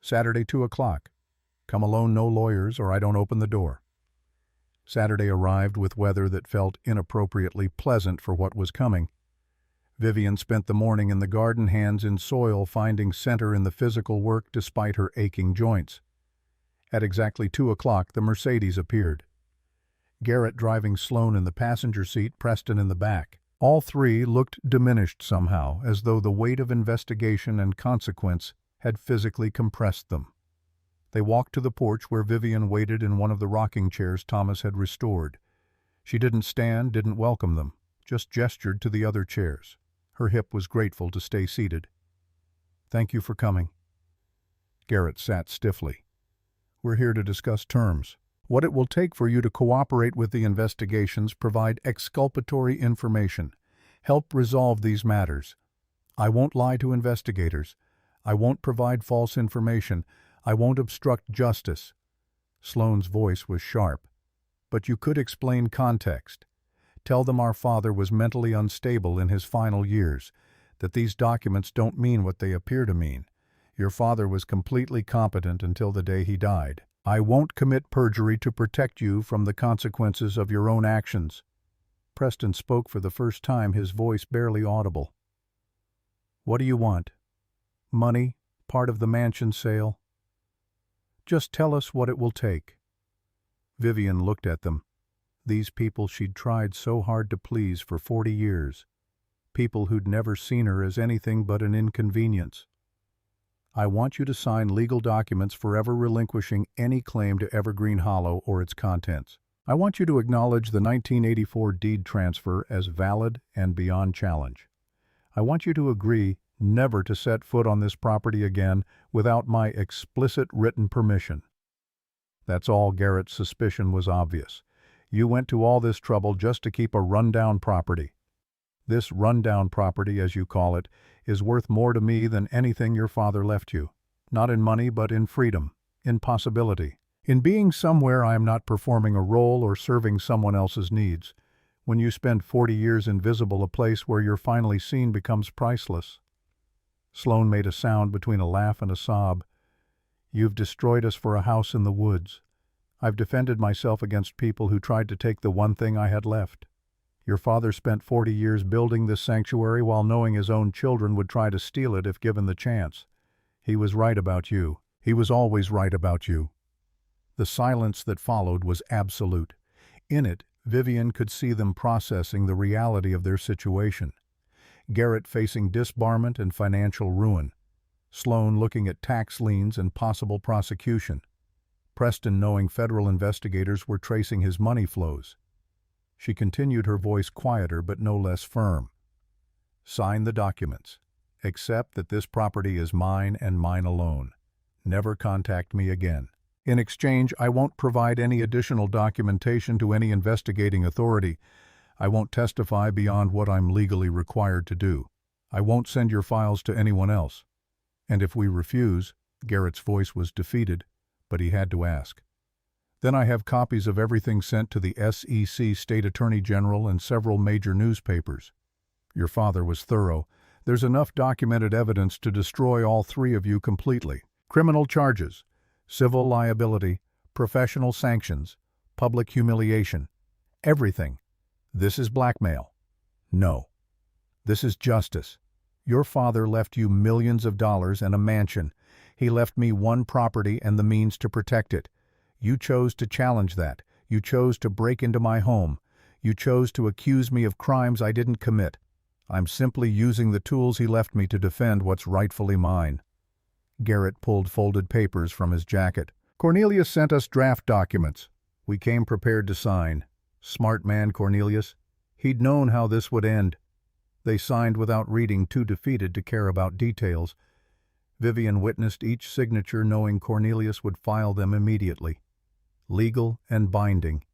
Saturday, 2 o'clock. Come alone, no lawyers, or I don't open the door." Saturday arrived with weather that felt inappropriately pleasant for what was coming. Vivienne spent the morning in the garden, hands in soil, finding center in the physical work despite her aching joints. At exactly 2 o'clock, the Mercedes appeared. Garrett driving Sloan in the passenger seat, Preston in the back. All three looked diminished somehow, as though the weight of investigation and consequence had physically compressed them. They walked to the porch where Vivienne waited in one of the rocking chairs Thomas had restored. She didn't stand, didn't welcome them, just gestured to the other chairs. Her hip was grateful to stay seated. "Thank you for coming." Garrett sat stiffly. "We're here to discuss terms. What it will take for you to cooperate with the investigations, provide exculpatory information, help resolve these matters. I won't lie to investigators. I won't provide false information. I won't obstruct justice." Sloane's voice was sharp. "But you could explain context. Tell them our father was mentally unstable in his final years, that these documents don't mean what they appear to mean. Your father was completely competent until the day he died. I won't commit perjury to protect you from the consequences of your own actions." Preston spoke for the first time, his voice barely audible. "What do you want? Money? Part of the mansion sale? Just tell us what it will take." Vivienne looked at them. These people she'd tried so hard to please for 40 years. People who'd never seen her as anything but an inconvenience. "I want you to sign legal documents forever relinquishing any claim to Evergreen Hollow or its contents. I want you to acknowledge the 1984 deed transfer as valid and beyond challenge. I want you to agree never to set foot on this property again without my explicit written permission." That's all. Garrett's suspicion was obvious. You went to all this trouble just to keep a rundown property. This rundown property, as you call it, is worth more to me than anything your father left you. Not in money, but in freedom, in possibility, in being somewhere I am not performing a role or serving someone else's needs. When you spend 40 years invisible, a place where you're finally seen becomes priceless. Sloan made a sound between a laugh and a sob. "You've destroyed us for a house in the woods. I've defended myself against people who tried to take the one thing I had left. Your father spent 40 years building this sanctuary while knowing his own children would try to steal it if given the chance. He was right about you. He was always right about you." The silence that followed was absolute. In it, Vivienne could see them processing the reality of their situation. Garrett facing disbarment and financial ruin. Sloane looking at tax liens and possible prosecution. Preston knowing federal investigators were tracing his money flows. She continued, her voice quieter but no less firm. "Sign the documents. Accept that this property is mine and mine alone. Never contact me again. In exchange, I won't provide any additional documentation to any investigating authority. I won't testify beyond what I'm legally required to do. I won't send your files to anyone else. And if we refuse," Garrett's voice was defeated, but he had to ask, "then I have copies of everything sent to the SEC State Attorney General and several major newspapers. Your father was thorough. There's enough documented evidence to destroy all three of you completely. Criminal charges, civil liability, professional sanctions, public humiliation, everything. This is blackmail. No. This is justice. Your father left you millions of dollars and a mansion. He left me one property and the means to protect it. You chose to challenge that. You chose to break into my home. You chose to accuse me of crimes I didn't commit. I'm simply using the tools he left me to defend what's rightfully mine." Garrett pulled folded papers from his jacket. "Cornelius sent us draft documents. We came prepared to sign. Smart man, Cornelius. He'd known how this would end." They signed without reading, too defeated to care about details. Vivienne witnessed each signature, knowing Cornelius would file them immediately. Legal and binding.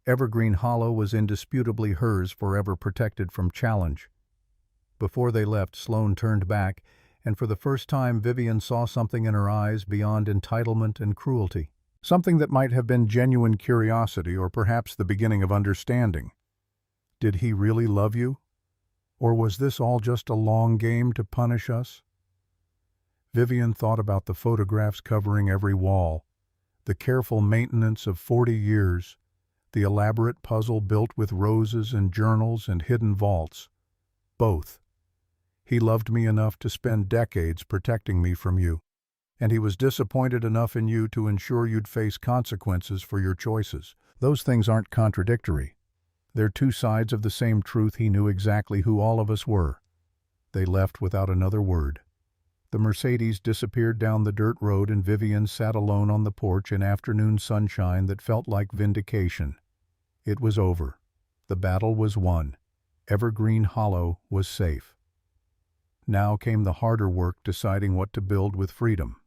Evergreen Hollow was indisputably hers, forever protected from challenge. Before they left, Sloane turned back, and for the first time Vivienne saw something in her eyes beyond entitlement and cruelty. Something that might have been genuine curiosity or perhaps the beginning of understanding. Did he really love you? Or was this all just a long game to punish us? Vivienne thought about the photographs covering every wall, the careful maintenance of 40 years, the elaborate puzzle built with roses and journals and hidden vaults. Both. He loved me enough to spend decades protecting me from you, and he was disappointed enough in you to ensure you'd face consequences for your choices. Those things aren't contradictory. They're two sides of the same truth. He knew exactly who all of us were. They left without another word. The Mercedes disappeared down the dirt road, and Vivienne sat alone on the porch in afternoon sunshine that felt like vindication. It was over. The battle was won. Evergreen Hollow was safe. Now came the harder work, deciding what to build with freedom.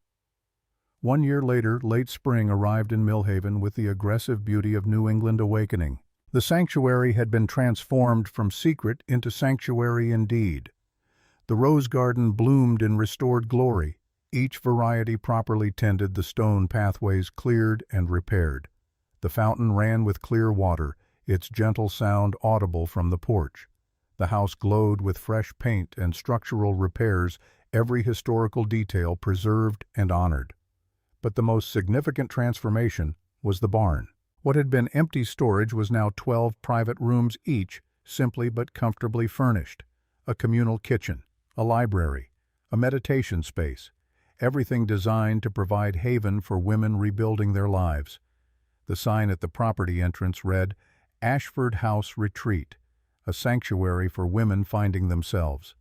1 year later, late spring arrived in Millhaven with the aggressive beauty of New England awakening. The sanctuary had been transformed from secret into sanctuary indeed. The rose garden bloomed in restored glory, each variety properly tended, the stone pathways cleared and repaired. The fountain ran with clear water, its gentle sound audible from the porch. The house glowed with fresh paint and structural repairs, every historical detail preserved and honored. But the most significant transformation was the barn. What had been empty storage was now 12 private rooms each, simply but comfortably furnished. A communal kitchen, a library, a meditation space, everything designed to provide haven for women rebuilding their lives. The sign at the property entrance read, "Ashford House Retreat," a sanctuary for women finding themselves.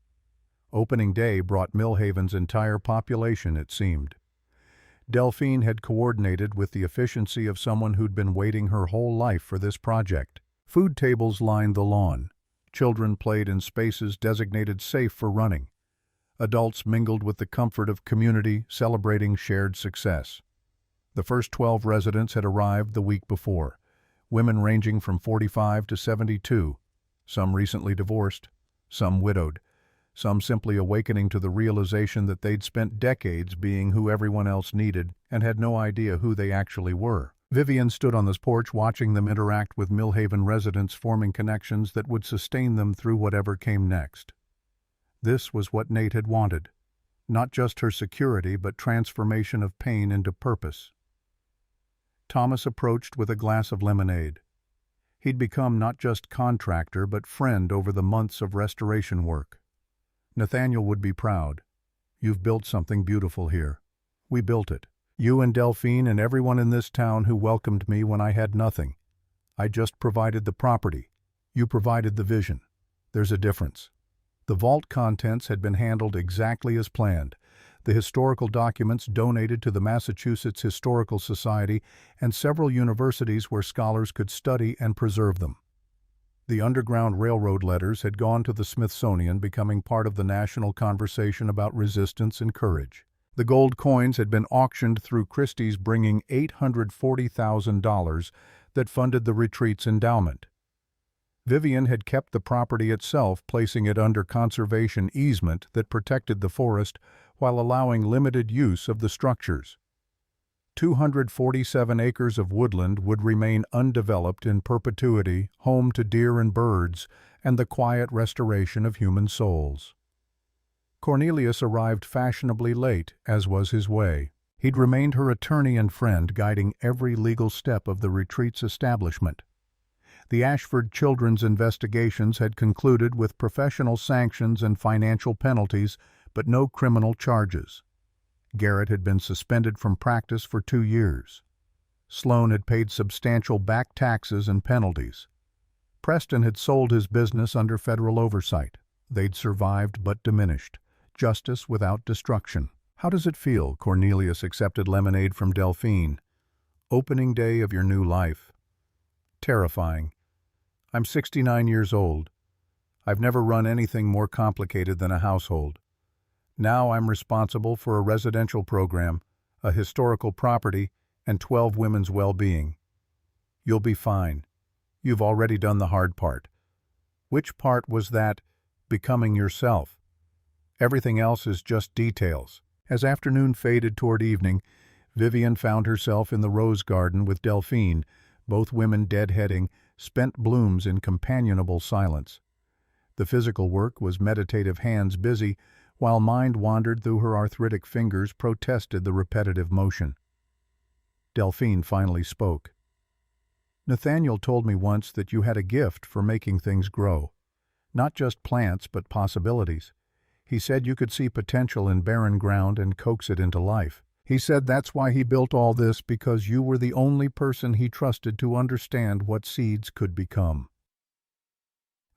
Opening day brought Millhaven's entire population, it seemed. Delphine had coordinated with the efficiency of someone who'd been waiting her whole life for this project. Food tables lined the lawn. Children played in spaces designated safe for running. Adults mingled with the comfort of community, celebrating shared success. The first 12 residents had arrived the week before, women ranging from 45 to 72, some recently divorced, some widowed, some simply awakening to the realization that they'd spent decades being who everyone else needed and had no idea who they actually were. Vivienne stood on this porch watching them interact with Millhaven residents, forming connections that would sustain them through whatever came next. This was what Nate had wanted. Not just her security, but transformation of pain into purpose. Thomas approached with a glass of lemonade. He'd become not just contractor but friend over the months of restoration work. Nathaniel would be proud. You've built something beautiful here. We built it. You and Delphine and everyone in this town who welcomed me when I had nothing. I just provided the property. You provided the vision. There's a difference. The vault contents had been handled exactly as planned. The historical documents donated to the Massachusetts Historical Society and several universities where scholars could study and preserve them. The Underground Railroad letters had gone to the Smithsonian, becoming part of the national conversation about resistance and courage. The gold coins had been auctioned through Christie's, bringing $840,000 that funded the retreat's endowment. Vivienne had kept the property itself, placing it under conservation easement that protected the forest while allowing limited use of the structures. 247 acres of woodland would remain undeveloped in perpetuity, home to deer and birds, and the quiet restoration of human souls. Cornelius arrived fashionably late, as was his way. He'd remained her attorney and friend, guiding every legal step of the retreat's establishment. The Ashford children's investigations had concluded with professional sanctions and financial penalties, but no criminal charges. Garrett had been suspended from practice for 2 years. Sloan had paid substantial back taxes and penalties. Preston had sold his business under federal oversight. They'd survived but diminished. Justice without destruction. How does it feel? Cornelius accepted lemonade from Delphine. Opening day of your new life. Terrifying. I'm 69 years old. I've never run anything more complicated than a household. Now I'm responsible for a residential program, a historical property, and 12 women's well-being. You'll be fine. You've already done the hard part. Which part was that? Becoming yourself. Everything else is just details. As afternoon faded toward evening, Vivienne found herself in the rose garden with Delphine, both women deadheading, spent blooms in companionable silence. The physical work was meditative hands busy, while mind wandered through her arthritic fingers, protested the repetitive motion. Delphine finally spoke. Nathaniel told me once that you had a gift for making things grow. Not just plants, but possibilities. He said you could see potential in barren ground and coax it into life. He said that's why he built all this, because you were the only person he trusted to understand what seeds could become.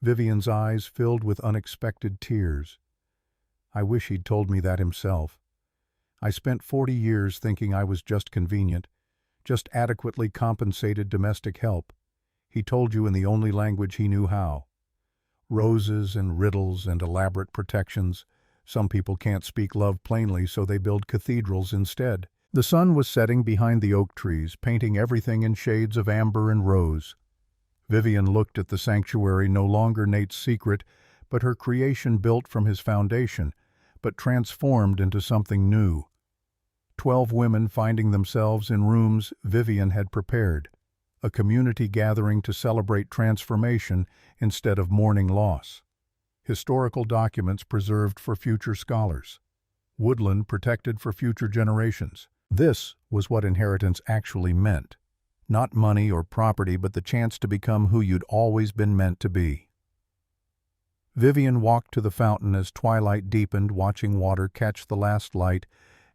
Vivienne's eyes filled with unexpected tears. I wish he'd told me that himself. I spent 40 years thinking I was just convenient, just adequately compensated domestic help. He told you in the only language he knew how. Roses and riddles and elaborate protections. Some people can't speak love plainly, so they build cathedrals instead. The sun was setting behind the oak trees, painting everything in shades of amber and rose. Vivienne looked at the sanctuary, no longer Nate's secret, but her creation built from his foundation, but transformed into something new. 12 women finding themselves in rooms Vivienne had prepared, a community gathering to celebrate transformation instead of mourning loss. Historical documents preserved for future scholars. Woodland protected for future generations. This was what inheritance actually meant. Not money or property, but the chance to become who you'd always been meant to be. Vivienne walked to the fountain as twilight deepened, watching water catch the last light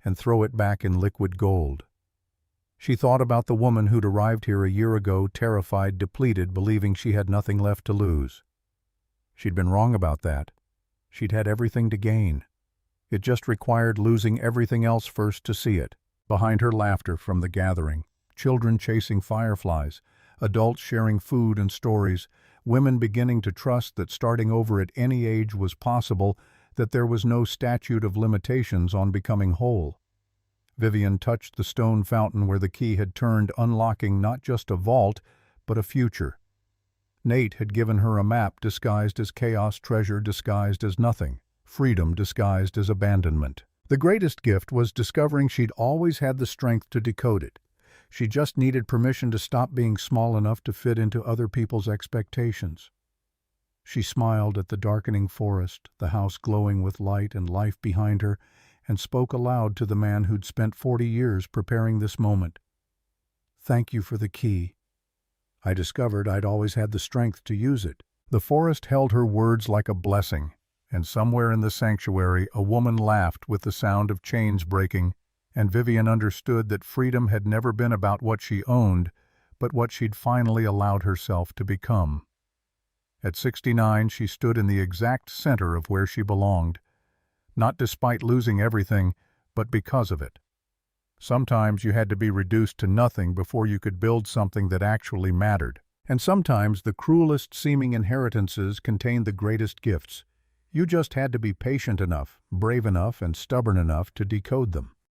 and throw it back in liquid gold. She thought about the woman who'd arrived here a year ago, terrified, depleted, believing she had nothing left to lose. She'd been wrong about that. She'd had everything to gain. It just required losing everything else first to see it. Behind her, laughter from the gathering, children chasing fireflies, adults sharing food and stories, women beginning to trust that starting over at any age was possible, that there was no statute of limitations on becoming whole. Vivienne touched the stone fountain where the key had turned, unlocking not just a vault, but a future. Nate had given her a map disguised as chaos, treasure disguised as nothing, freedom disguised as abandonment. The greatest gift was discovering she'd always had the strength to decode it. She just needed permission to stop being small enough to fit into other people's expectations. She smiled at the darkening forest, the house glowing with light and life behind her, and spoke aloud to the man who'd spent 40 years preparing this moment. Thank you for the key. I discovered I'd always had the strength to use it. The forest held her words like a blessing, and somewhere in the sanctuary a woman laughed with the sound of chains breaking, and Vivienne understood that freedom had never been about what she owned, but what she'd finally allowed herself to become. At 69, she stood in the exact center of where she belonged, not despite losing everything, but because of it. Sometimes you had to be reduced to nothing before you could build something that actually mattered. And sometimes the cruelest seeming inheritances contained the greatest gifts. You just had to be patient enough, brave enough, and stubborn enough to decode them.